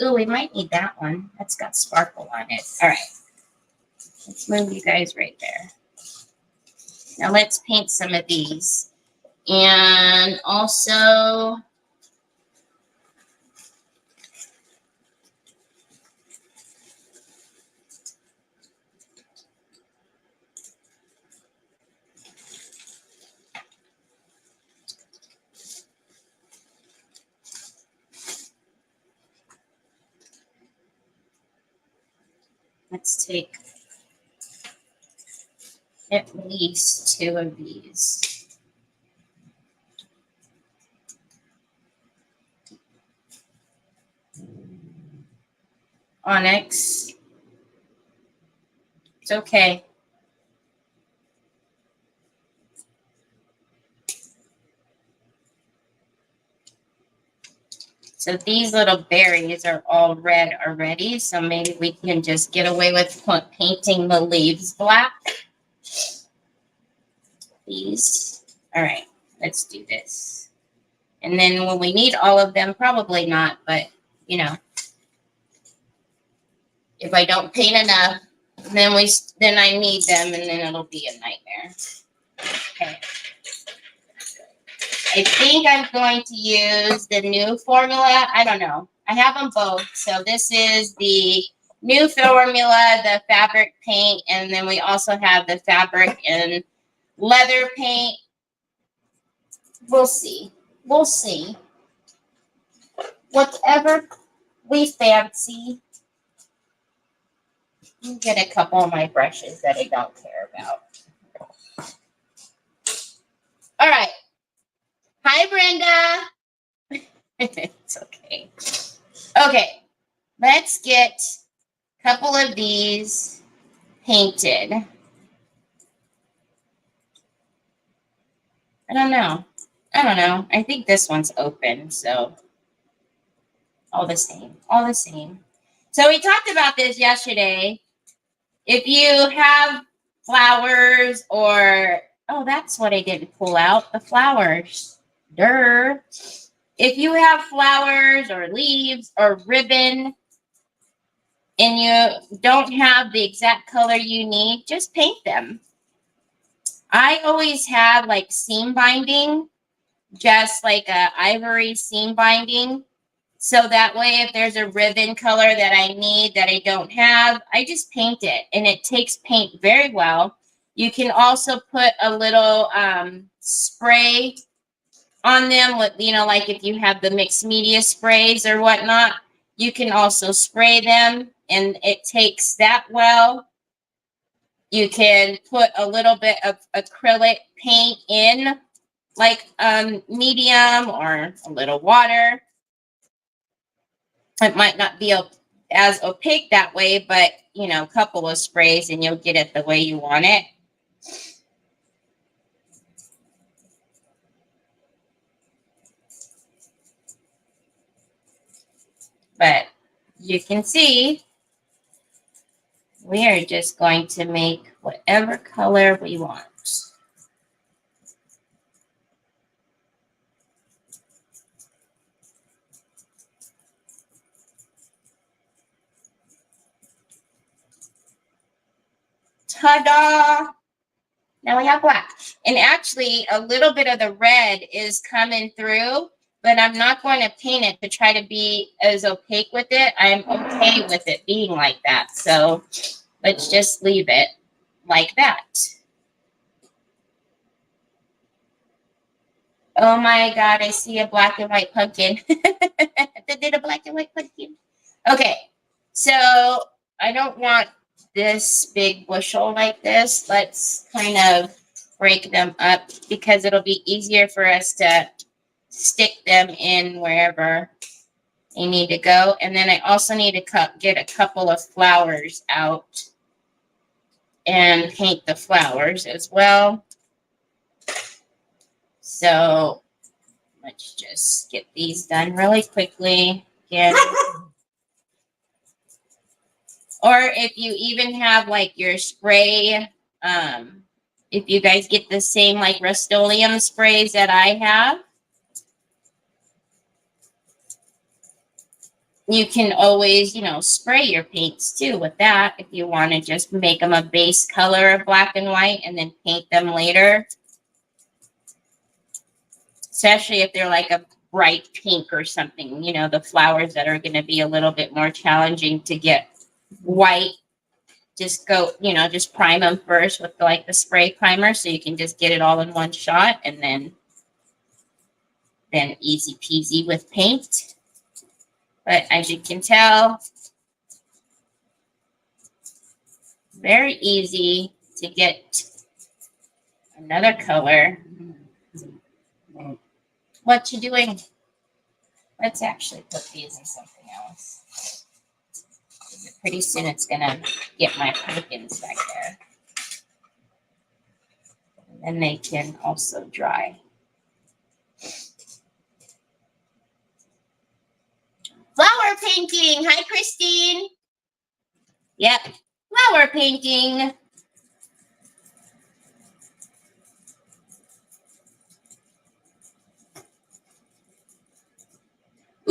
Ooh, we might need that one. That's got sparkle on it. All right, let's move you guys right there. Now let's paint some of these. And also, let's take at least 2 of these. Onyx. It's okay. So these little berries are all red already, so maybe we can just get away with painting the leaves black. These. All right, let's do this. And then when we need all of them, probably not, but, you know, if I don't paint enough, then I need them, and then it'll be a nightmare. Okay. I think I'm going to use the new formula. I don't know. I have them both. So this is the new formula, the fabric paint, and then we also have the fabric and leather paint. We'll see. We'll see. Whatever we fancy. I'll get a couple of my brushes that I don't care about. All right. Hi, Brenda. It's okay. Okay. Let's get a couple of these painted. I don't know. I think this one's open, so all the same. All the same. So we talked about this yesterday. If you have flowers or, oh, that's what I didn't pull out, the flowers. Duh. If you have flowers or leaves or ribbon and you don't have the exact color you need, just paint them. I always have like seam binding, just like a ivory seam binding. So that way, if there's a ribbon color that I need that I don't have, I just paint it. And it takes paint very well. You can also put a little spray on them with, you know, like if you have the mixed media sprays or whatnot, you can also spray them. And it takes that well. You can put a little bit of acrylic paint in, like medium or a little water. It might not be as opaque that way, but, you know, a couple of sprays and you'll get it the way you want it. But you can see we are just going to make whatever color we want. Ta-da! Now we have black. And actually, a little bit of the red is coming through, but I'm not going to paint it to try to be as opaque with it. I'm okay with it being like that. So let's just leave it like that. Oh my God, I see a black and white pumpkin. They did a black and white pumpkin. Okay, so I don't want this big bushel like this. Let's kind of break them up because it'll be easier for us to stick them in wherever they need to go. And then I also need to get a couple of flowers out and paint the flowers as well. So let's just get these done really quickly again. Or if you even have like your spray, if you guys get the same like Rust-Oleum sprays that I have, you can always, you know, spray your paints too with that if you want to just make them a base color of black and white and then paint them later. Especially if they're like a bright pink or something, you know, the flowers that are going to be a little bit more challenging to get white. Just go, you know, just prime them first with like the spray primer so you can just get it all in one shot and then easy peasy with paint. But as you can tell, very easy to get another color. What you doing? Let's actually put these in something else. Pretty soon it's gonna get my pumpkins back there. And then they can also dry. Flower painting. Hi, Christine. Yep, flower painting.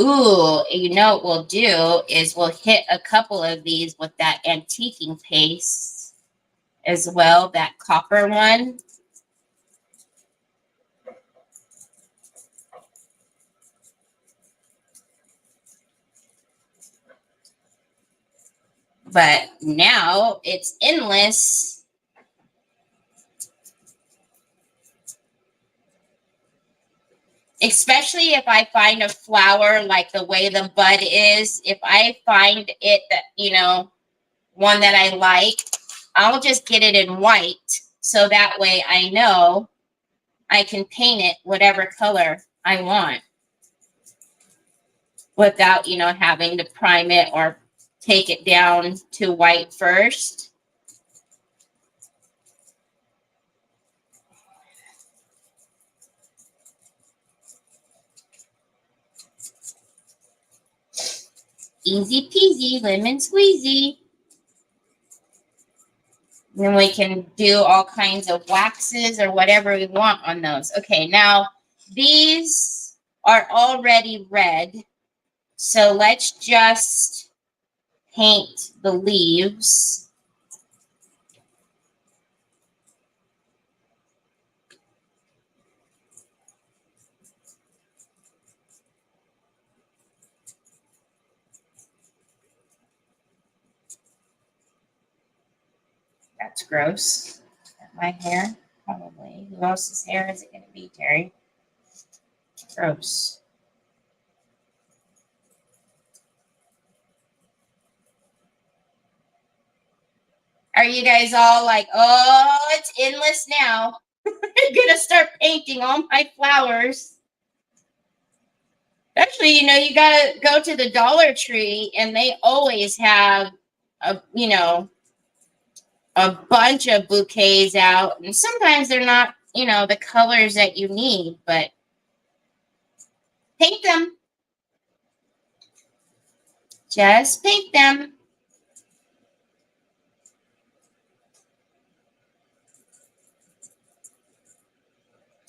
Ooh, you know what we'll do is we'll hit a couple of these with that antiquing paste as well, that copper one. But now it's endless. Especially if I find a flower like the way the bud is. If I find it that, you know, one that I like, I'll just get it in white. So that way I know I can paint it whatever color I want without, you know, having to prime it or take it down to white first. Easy peasy, lemon squeezy. And then we can do all kinds of waxes or whatever we want on those. Okay, now these are already red. So let's just paint the leaves. That's gross. My hair, probably. Who else's hair is it going to be, Terry? Gross. Are you guys all like, oh, it's endless now? I'm gonna start painting all my flowers. Actually, you know, you gotta go to the Dollar Tree, and they always have a, you know, a bunch of bouquets out, and sometimes they're not, you know, the colors that you need, but paint them. Just paint them.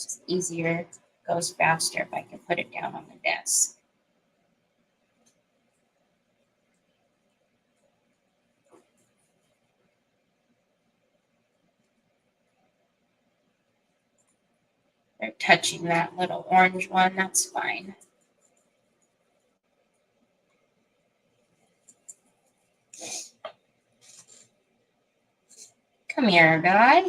It's easier, goes faster if I can put it down on the desk. They're touching that little orange one, that's fine. Come here, guy.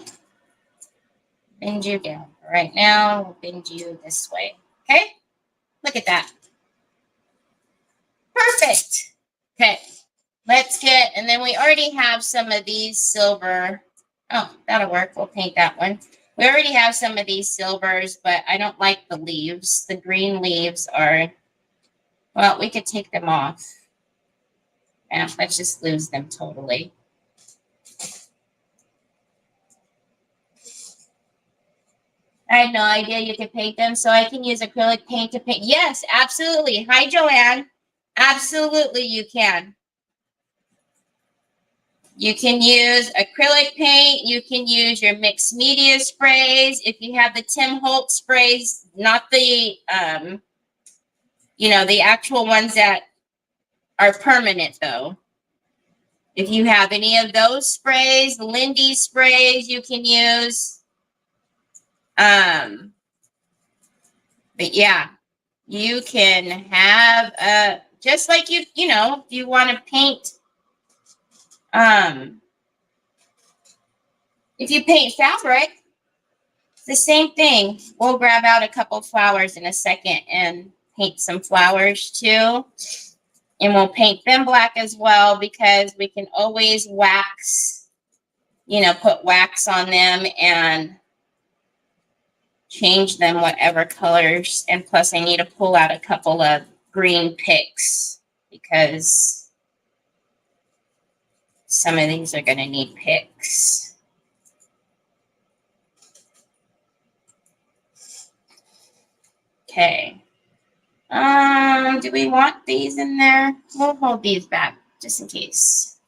Bend you down. Right now, we'll bend you this way. Okay? Look at that. Perfect. Okay. Let's get, and then we already have some of these silver. Oh, that'll work. We'll paint that one. We already have some of these silvers, but I don't like the leaves. The green leaves are, well, we could take them off. Yeah, let's just lose them totally. I had no idea you could paint them, so I can use acrylic paint to paint. Yes, absolutely. Hi, Joanne. Absolutely, you can. You can use acrylic paint. You can use your mixed media sprays. If you have the Tim Holtz sprays, not the, you know, the actual ones that are permanent, though. If you have any of those sprays, Lindy sprays, you can use. But yeah, you can have just like you know, if you want to paint, if you paint fabric, it's the same thing. We'll grab out a couple flowers in a second and paint some flowers too. And we'll paint them black as well, because we can always wax, you know, put wax on them and change them whatever colors. And plus I need to pull out a couple of green picks because some of these are going to need picks. Okay. Do we want these in there? We'll hold these back just in case.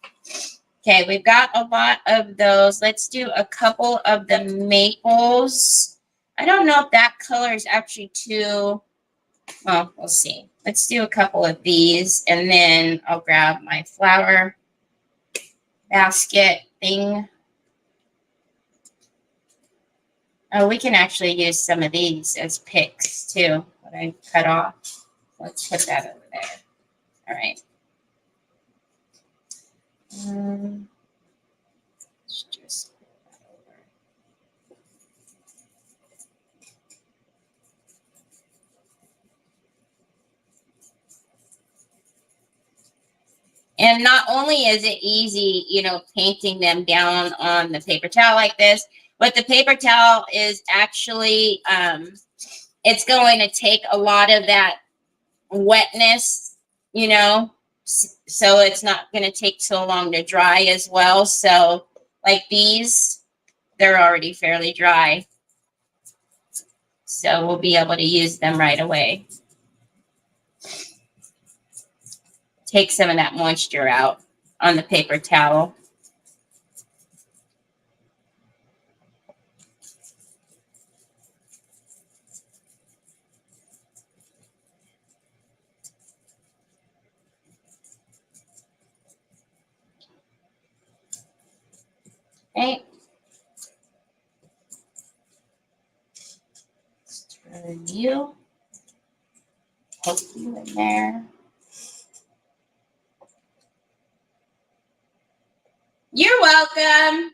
Okay, we've got a lot of those. Let's do a couple of the maples. I don't know if that color is actually too, well, we'll see. Let's do a couple of these, and then I'll grab my flower basket thing. Oh, we can actually use some of these as picks too, what I cut off. Let's put that over there. All right. Let's just put that over. And not only is it easy, you know, painting them down on the paper towel like this, but the paper towel is actually, it's going to take a lot of that wetness, you know, so it's not going to take so long to dry as well. So like these, they're already fairly dry. So we'll be able to use them right away. Take some of that moisture out on the paper towel. Okay. Let's turn you. Poke you in there. You're welcome.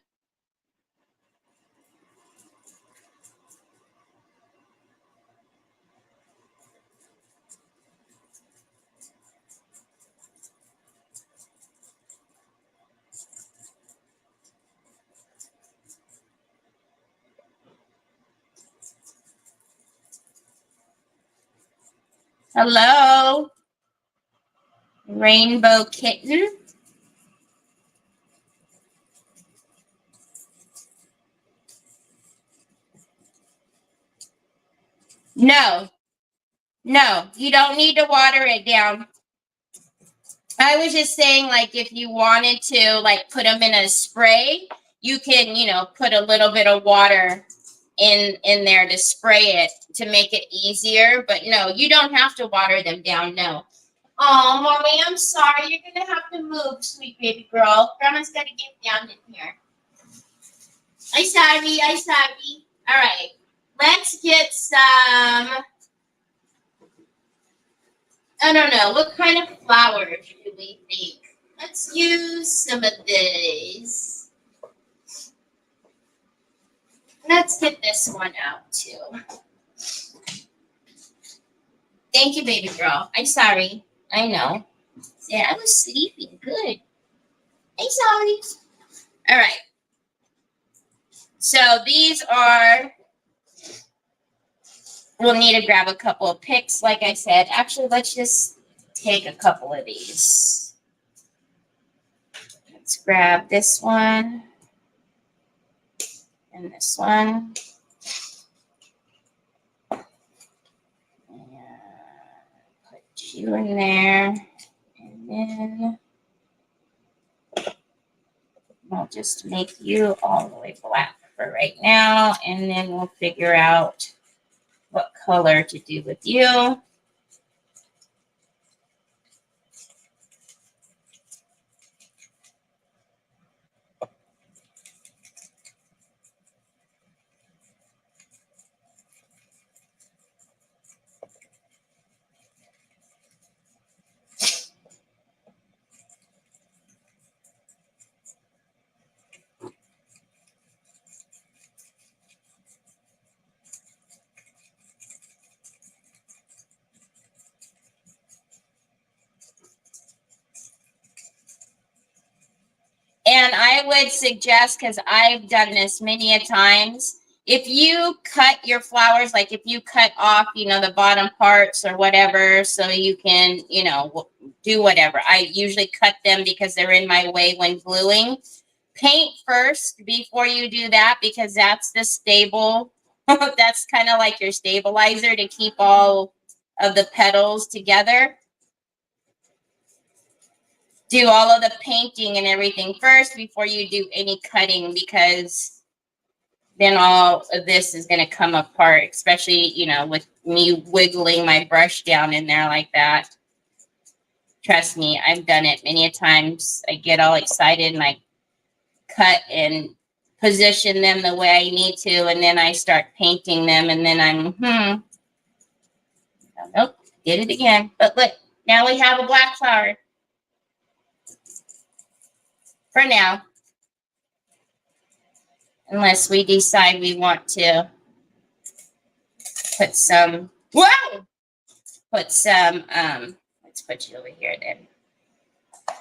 Hello, Rainbow Kitten. No, no, you don't need to water it down. I was just saying, like, if you wanted to, like, put them in a spray, you can, you know, put a little bit of water in there to spray it to make it easier. But no, you don't have to water them down. No. Oh, mommy, I'm sorry. You're gonna have to move, sweet baby girl. Grandma's gotta get down in here. I sorry. All right, let's get some. I don't know. What kind of flowers do we think? Let's use some of these. Let's get this one out too. Thank you, baby girl. I'm sorry. I know. Yeah, I was sleeping. Good. I'm sorry. All right. So these are, we'll need to grab a couple of picks, like I said. Actually, let's just take a couple of these. Let's grab this one and this one. And put you in there. And then I'll just make you all the way black for right now. And then we'll figure out what color to do with you. And I would suggest, because I've done this many a times, if you cut your flowers, like if you cut off, you know, the bottom parts or whatever, so you can, you know, do whatever. I usually cut them because they're in my way when gluing. Paint first before you do that, because that's the stable. That's kind of like your stabilizer to keep all of the petals together. Do all of the painting and everything first before you do any cutting, because then all of this is going to come apart, especially, you know, with me wiggling my brush down in there like that. Trust me, I've done it many a times. I get all excited and I cut and position them the way I need to, and then I start painting them, and then I'm, nope, did it again. But look, now we have a black flower. For now. Unless we decide we want to put some, whoa! Put some, let's put you over here then.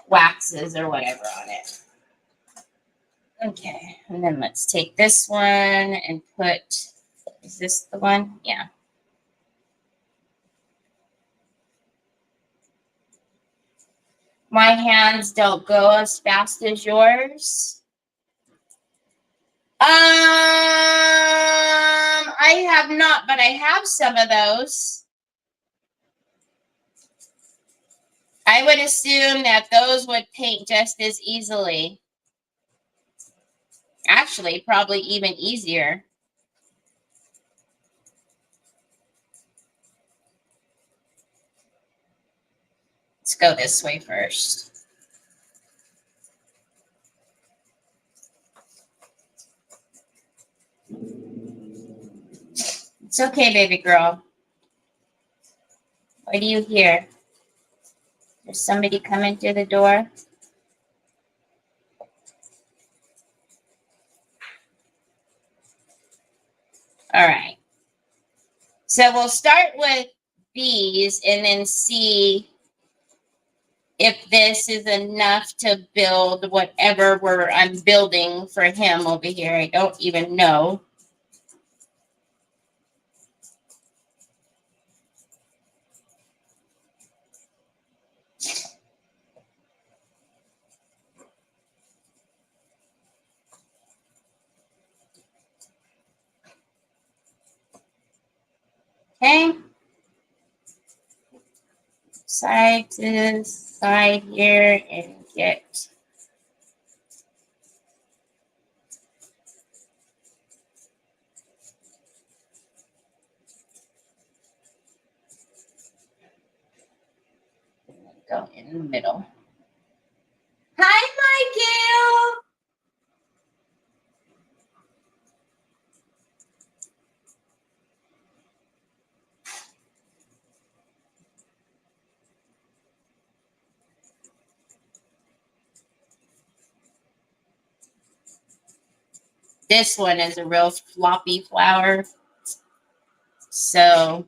Waxes or whatever on it. Okay, and then let's take this one and put, is this the one? Yeah. My hands don't go as fast as yours. I have not, but I have some of those. I would assume that those would paint just as easily. Actually, probably even easier. Let's go this way first. It's okay, baby girl. What do you hear? There's somebody coming through the door. All right. So we'll start with these and then see if this is enough to build whatever I'm building for him over here. I don't even know. side to side here and get go in the middle. Hi, Michael. This one is a real floppy flower. So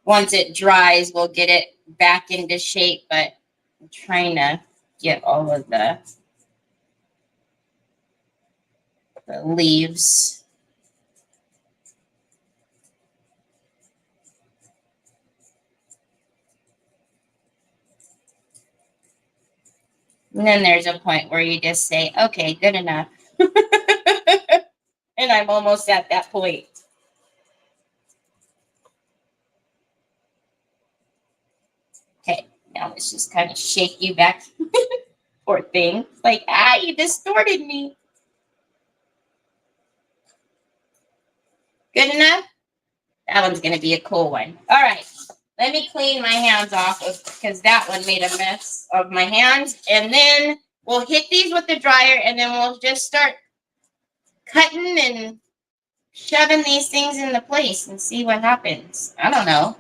once it dries, we'll get it back into shape, but I'm trying to get all of the leaves. And then there's a point where you just say, okay, good enough. And I'm almost at that point. Okay, now let's just kind of shake you back. Poor thing. Like, you distorted me. Good enough? That one's going to be a cool one. All right. Let me clean my hands off because that one made a mess of my hands. And then we'll hit these with the dryer and then we'll just start cutting and shoving these things into place and see what happens. I don't know.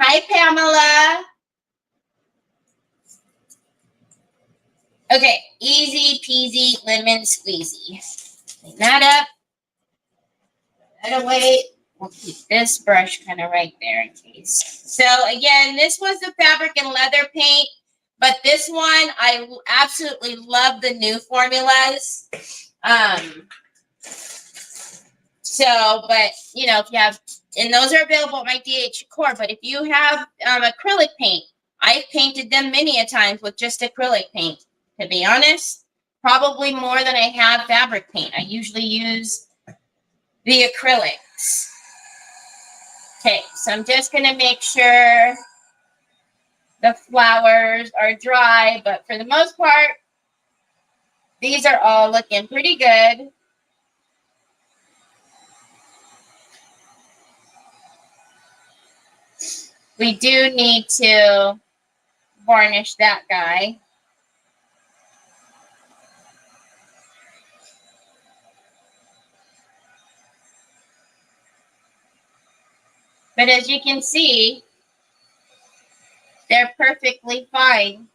Hi, Pamela. Okay, easy peasy lemon squeezy. Clean that up. Put that away. We'll keep this brush kind of right there in case. So again, this was the fabric and leather paint, but this one, I absolutely love the new formulas. But you know, if you have, and those are available at my DH Core, but if you have acrylic paint, I've painted them many a times with just acrylic paint. To be honest, probably more than I have fabric paint. I usually use the acrylics. Okay, so I'm just going to make sure the flowers are dry, but for the most part, these are all looking pretty good. We do need to varnish that guy. But as you can see, they're perfectly fine.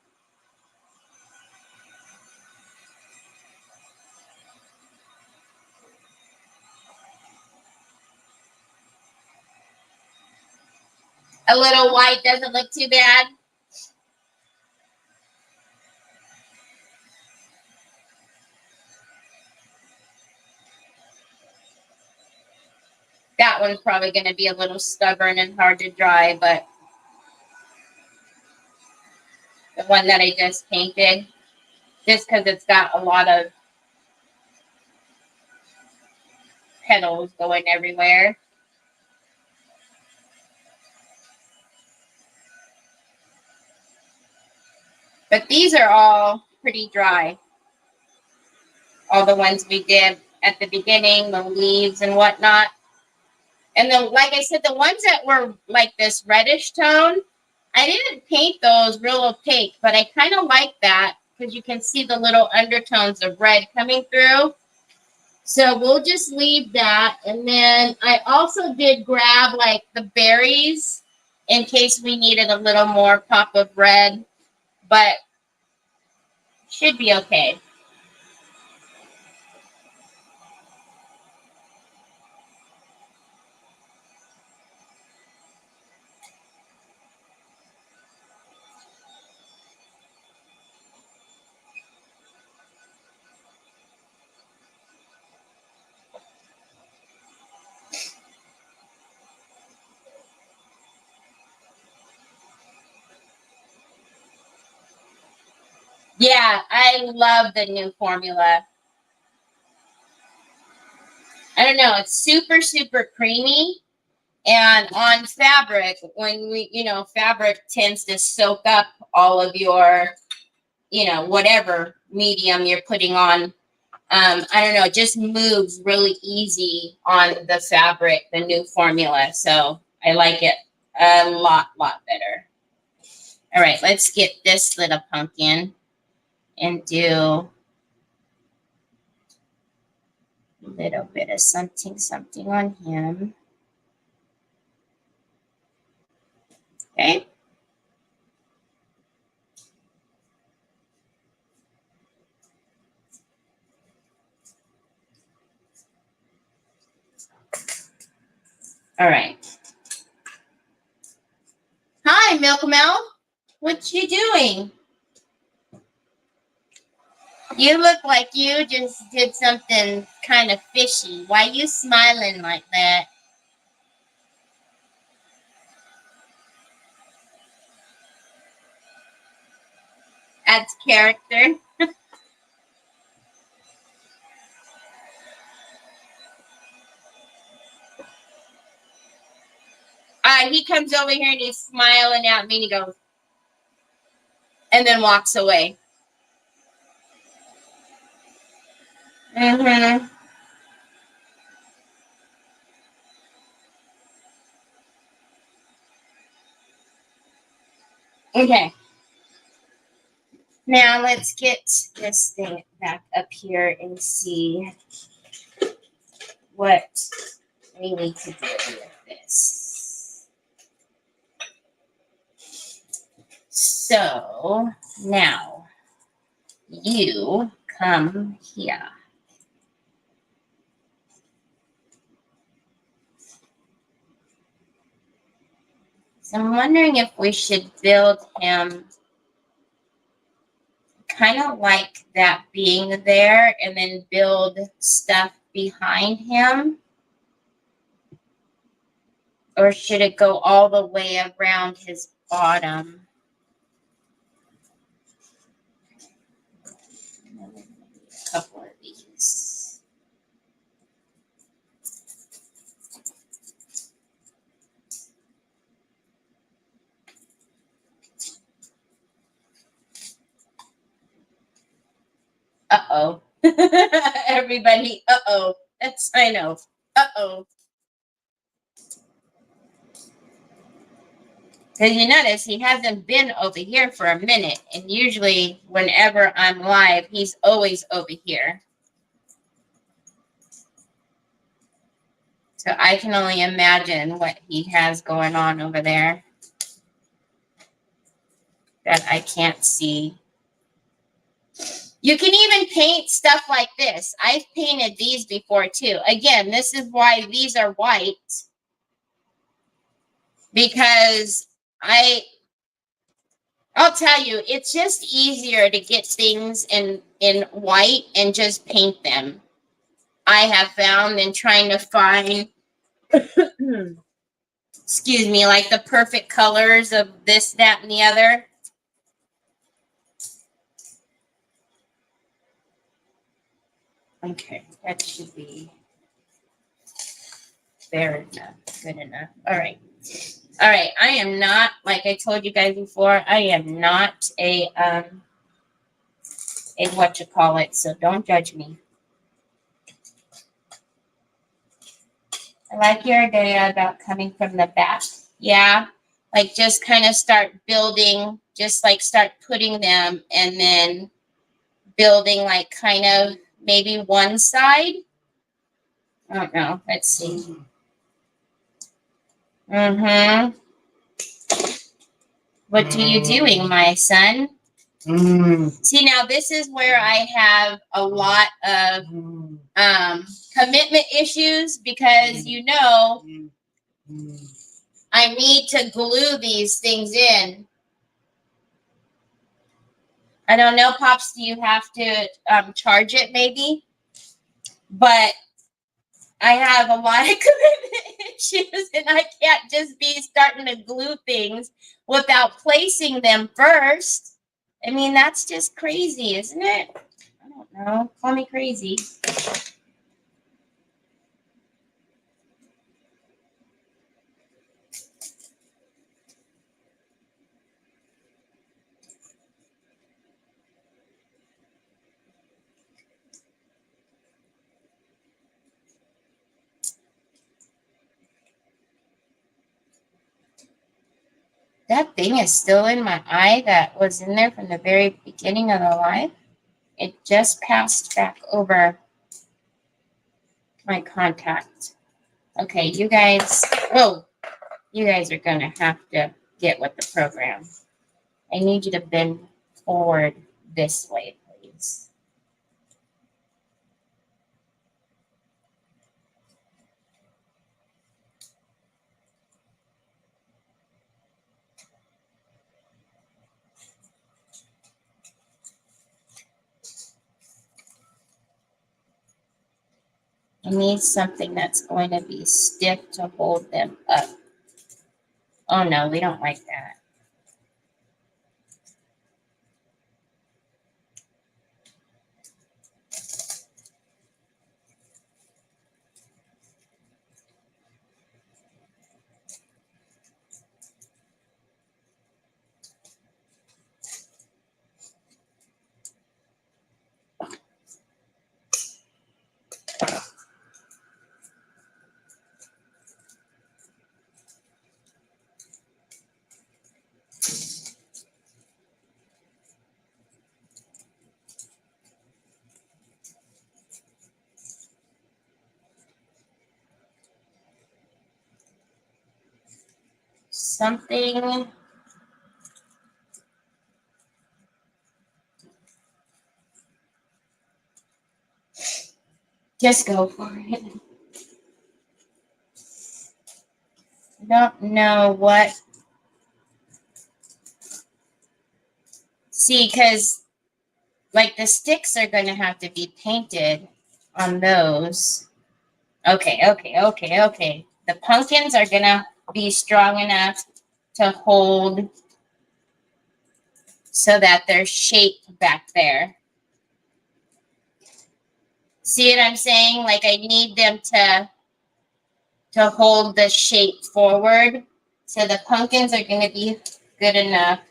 A little white doesn't look too bad. That one's probably going to be a little stubborn and hard to dry, but the one that I just painted, just because it's got a lot of petals going everywhere. But these are all pretty dry. All the ones we did at the beginning, the leaves and whatnot. And then, like I said, the ones that were like this reddish tone, I didn't paint those real opaque, but I kind of like that because you can see the little undertones of red coming through. So we'll just leave that. And then I also did grab like the berries in case we needed a little more pop of red, but should be okay. Yeah, I love the new formula. I don't know, it's super, super creamy. And on fabric, when we, fabric tends to soak up all of your, whatever medium you're putting on. I don't know, it just moves really easy on the fabric, the new formula. So I like it a lot better. All right, let's get this little pumpkin and do a little bit of something on him. Okay. All right. Hi, Milk Mel. What you doing? You look like you just did something kind of fishy. Why you smiling like that? Adds character. He comes over here and he's smiling at me and he goes, and then walks away. Mm-hmm. Okay. Now let's get this thing back up here and see what we need to do with this. So now you come here. So I'm wondering if we should build him kind of like that being there and then build stuff behind him. Or should it go all the way around his bottom? A couple of these. Uh-oh. Everybody, uh-oh. I know. Uh-oh. Because you notice he hasn't been over here for a minute. And usually whenever I'm live, he's always over here. So I can only imagine what he has going on over there that I can't see. You can even paint stuff like this. I've painted these before too. Again, this is why these are white. Because I'll tell you, it's just easier to get things in white and just paint them. I have found in trying to find, excuse me, like the perfect colors of this, that, and the other. Okay, that should be fair enough, good enough. All right. All right, I am not, like I told you guys before, I am not a whatchamacallit, so don't judge me. I like your idea about coming from the back. Yeah, like just kind of start building, just like start putting them and then building like kind of maybe one side. I don't know. Let's see. Mm-hmm. What are you doing, my son? See, now this is where I have a lot of commitment issues because, I need to glue these things in. I don't know, Pops, do you have to charge it maybe? But I have a lot of commitment issues and I can't just be starting to glue things without placing them first. I mean, that's just crazy, isn't it? I don't know. Call me crazy. That thing is still in my eye that was in there from the very beginning of the live. It just passed back over my contact. Okay, you guys, whoa, you guys are going to have to get with the program. I need you to bend forward this way, please. I need something that's going to be stiff to hold them up. Oh no, we don't like that. Something just go for it. I don't know what. See, because like the sticks are going to have to be painted on those. Okay. The pumpkins are going to be strong enough to hold so that they're shaped back there. See what I'm saying? Like I need them to hold the shape forward. So the pumpkins are going to be good enough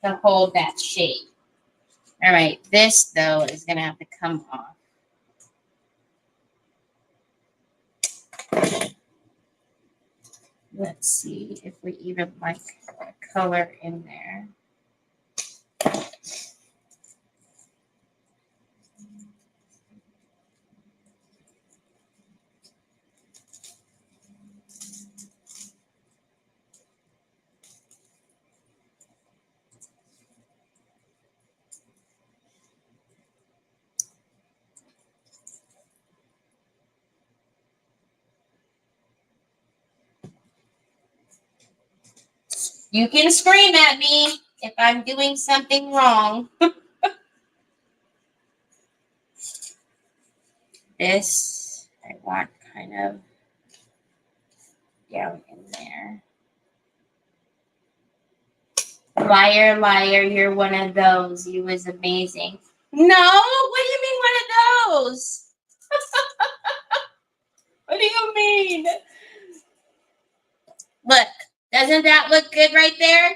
to hold that shape. All right, this though is going to have to come off. Let's see if we even like a color in there. You can scream at me if I'm doing something wrong. This, I want kind of down in there. Liar, liar, you're one of those. You was amazing. No, what do you mean one of those? What do you mean? Look, doesn't that look good right there?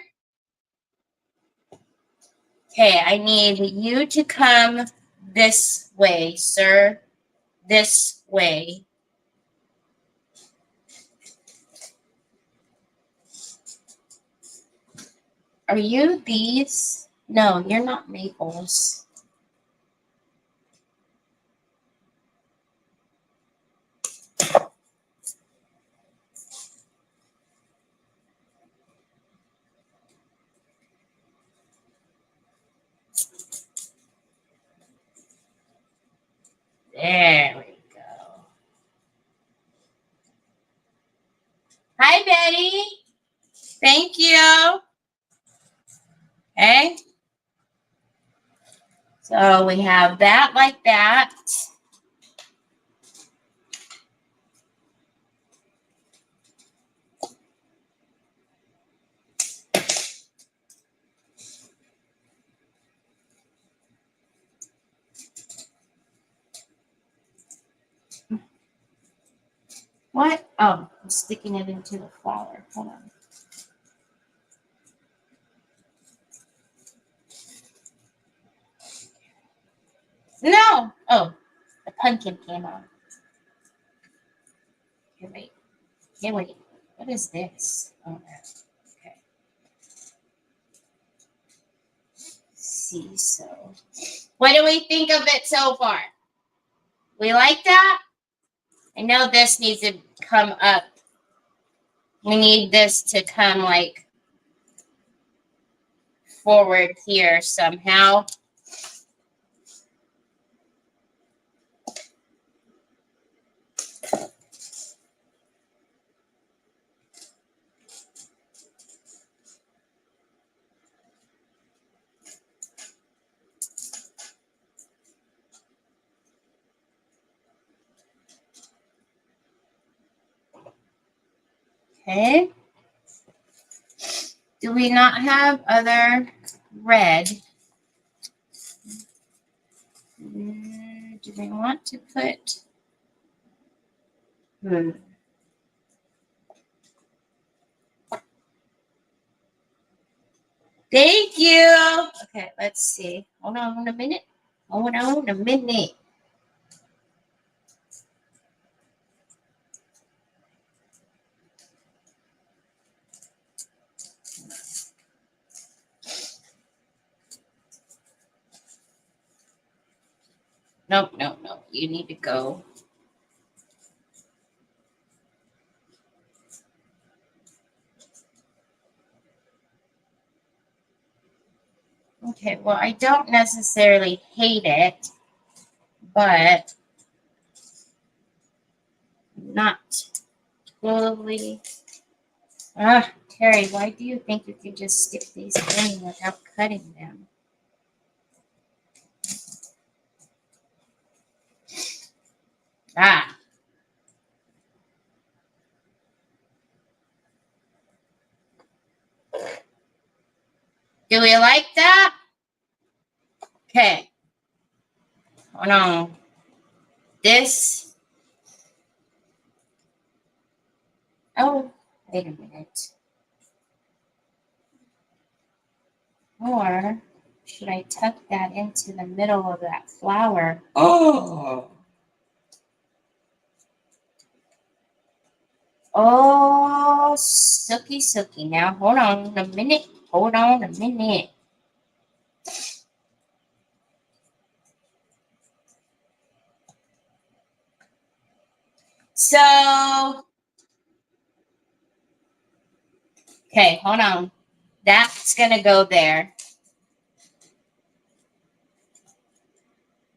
Okay, I need you to come this way, sir. This way. Are you these? No, you're not maples. There we go. Hi, Betty. Thank you. Okay. So we have that like that. What? Oh, I'm sticking it into the flower. Hold on. No. Oh, the pumpkin came on. Here, wait. Here, wait. What is this? Oh, okay. see. So what do we think of it so far? We like that? I know this needs to come up. We need this to come like forward here somehow. Okay. Do we not have other red? Do we want to put? Thank you. Okay, let's see. Hold on a minute. Hold on a minute. Nope, nope, nope. You need to go. Okay, well, I don't necessarily hate it, but not totally. Terry, why do you think you can just stick these in without cutting them? Do we like that? Okay. Hold on. This. Oh, wait a minute. Or should I tuck that into the middle of that flower? Oh, sooky, sooky. Now, hold on a minute. Hold on a minute. So, okay, hold on. That's going to go there.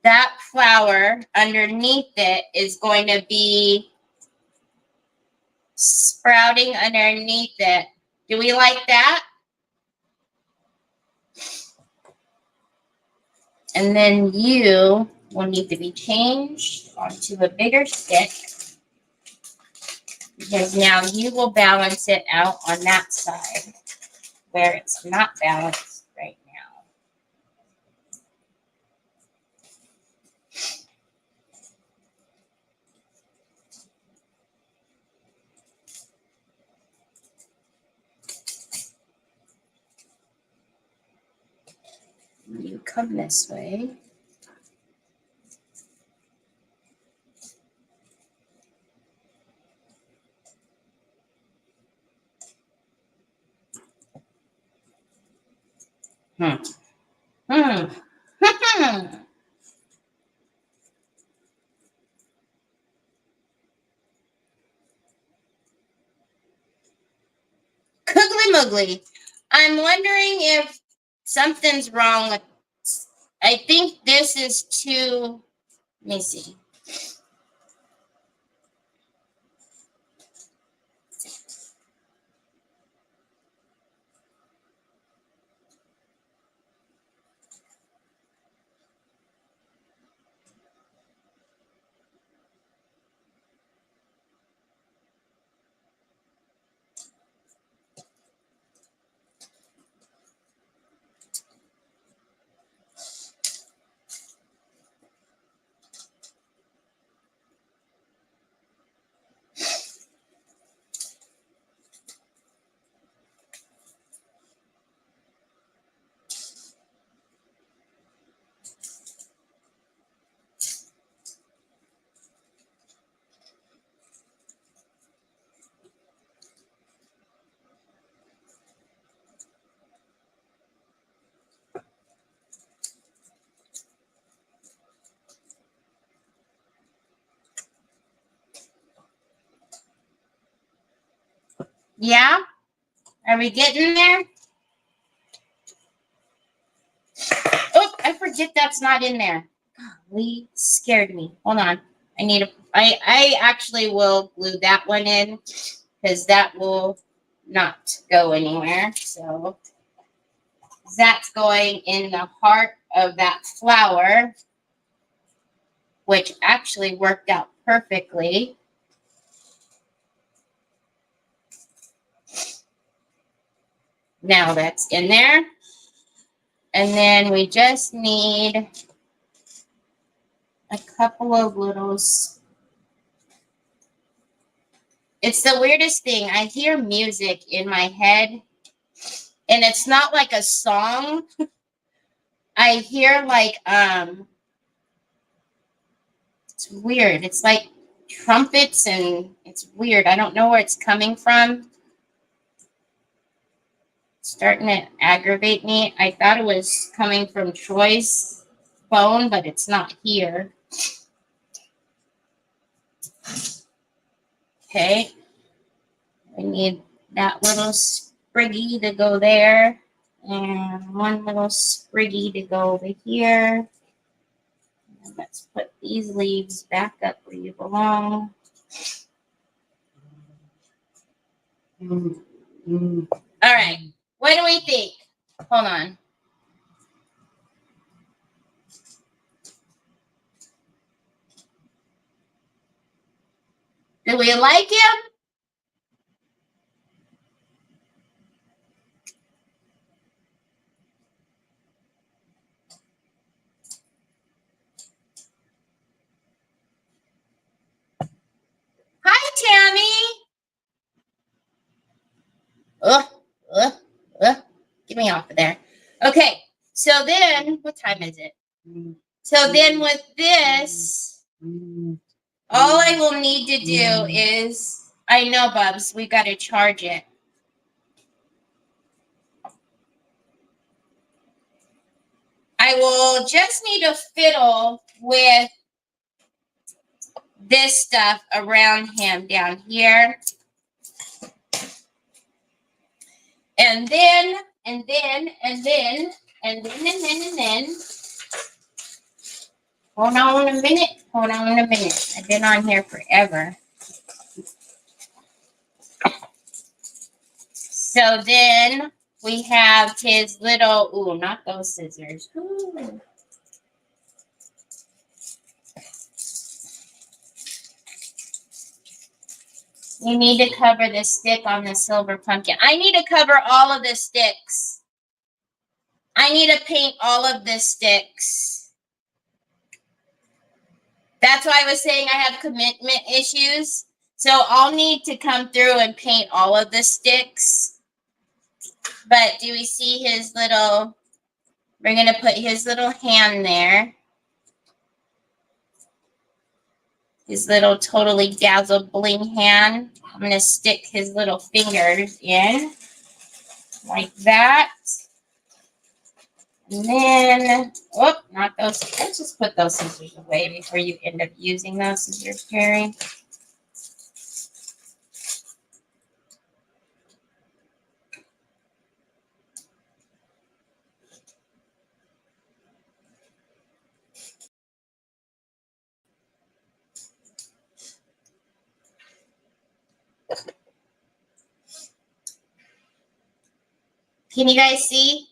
That flower underneath it is going to be sprouting underneath it. Do we like that? And then you will need to be changed onto a bigger stick, because now you will balance it out on that side where it's not balanced right now. You come this way. Coogly Moogly. I'm wondering if something's wrong with, I think this is too, let me see. Yeah? Are we getting there? Oh, I forget that's not in there. Golly, scared me. Hold on. I actually will glue that one in because that will not go anywhere. So that's going in the heart of that flower, which actually worked out perfectly. Now that's in there. And then we just need a couple of little. It's the weirdest thing. I hear music in my head, and it's not like a song. I hear like, it's weird. It's like trumpets, and it's weird. I don't know where it's coming from. It's starting to aggravate me. I thought it was coming from Troy's phone, but it's not here. Okay. We need that little spriggy to go there. And one little spriggy to go over here. And let's put these leaves back up where you belong. All right. What do we think? Hold on. Do we like him? Hi, Tammy. Get me off of there. Okay. So then, what time is it? So then with this, all I will need to do is, I know, Bubs, we got to charge it. I will just need to fiddle with this stuff around him down here. And then. Hold on a minute. I've been on here forever. So then we have his little, ooh, not those scissors. Ooh. You need to cover the stick on the silver pumpkin. I need to cover all of the sticks. I need to paint all of the sticks. That's why I was saying I have commitment issues. So I'll need to come through and paint all of the sticks. But do we see his little, we're going to put his little hand there. His little totally dazzled bling hand. I'm going to stick his little fingers in like that. And then, oh, not those. Let's just put those scissors away before you end up using those scissors, Carrie. Can you guys see?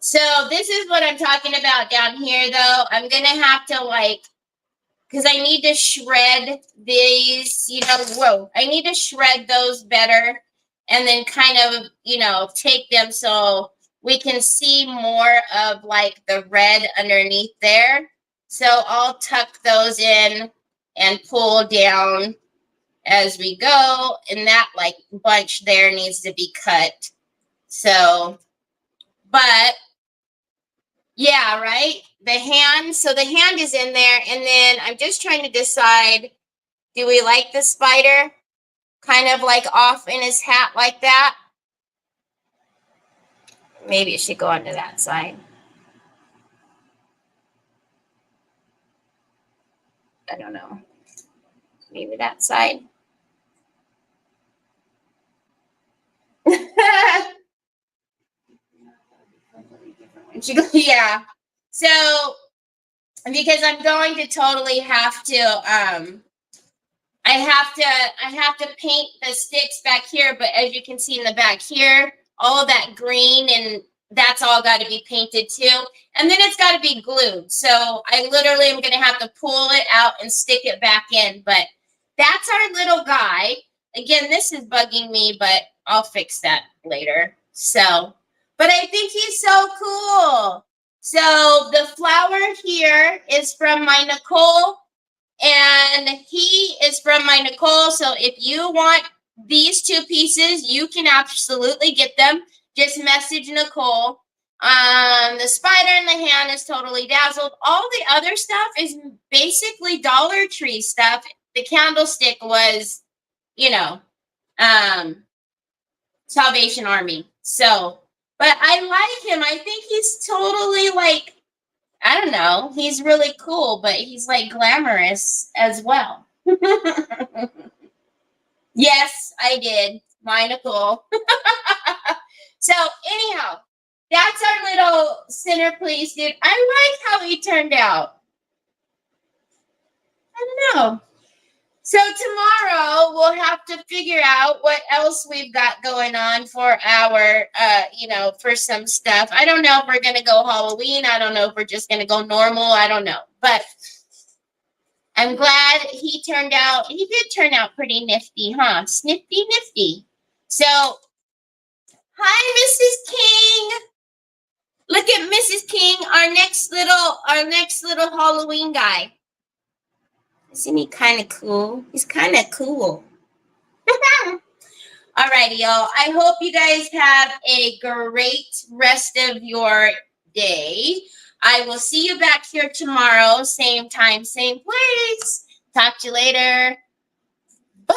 So this is what I'm talking about down here, though. I'm going to have to, like, because I need to shred these, you know, whoa. I need to shred those better and then kind of, you know, take them so we can see more of, like, the red underneath there. So I'll tuck those in and pull down as we go. And that, like, bunch there needs to be cut. So, but yeah, right? The hand, so the hand is in there, and then I'm just trying to decide, do we like the spider kind of like off in his hat like that? Maybe it should go onto that side. I don't know. Maybe that side. Yeah. So because I'm going to totally have to I have to paint the sticks back here, but as you can see in the back here, all of that green and that's all got to be painted too. And then it's got to be glued. So I literally am going to have to pull it out and stick it back in. But that's our little guy. Again, this is bugging me, but I'll fix that later. So, but I think he's so cool. So the flower here is from my Nicole, and he is from my Nicole. So if you want these two pieces, you can absolutely get them. Just message Nicole. The spider in the hand is totally dazzled. All the other stuff is basically Dollar Tree stuff. The candlestick was, you know, Salvation Army. So, but I like him. I think he's totally like, I don't know. He's really cool, but he's like glamorous as well. Yes, I did. My Nicole. So anyhow, that's our little centerpiece, dude. I like how he turned out. I don't know. So tomorrow we'll have to figure out what else we've got going on for our, for some stuff. I don't know if we're going to go Halloween. I don't know if we're just going to go normal. I don't know. But I'm glad he did turn out pretty nifty, huh? Snifty, nifty. So, hi, Mrs. King. Look at Mrs. King, our next little Halloween guy. Isn't he kind of cool? He's kind of cool. Alrighty, y'all. I hope you guys have a great rest of your day. I will see you back here tomorrow, same time, same place. Talk to you later. Bye.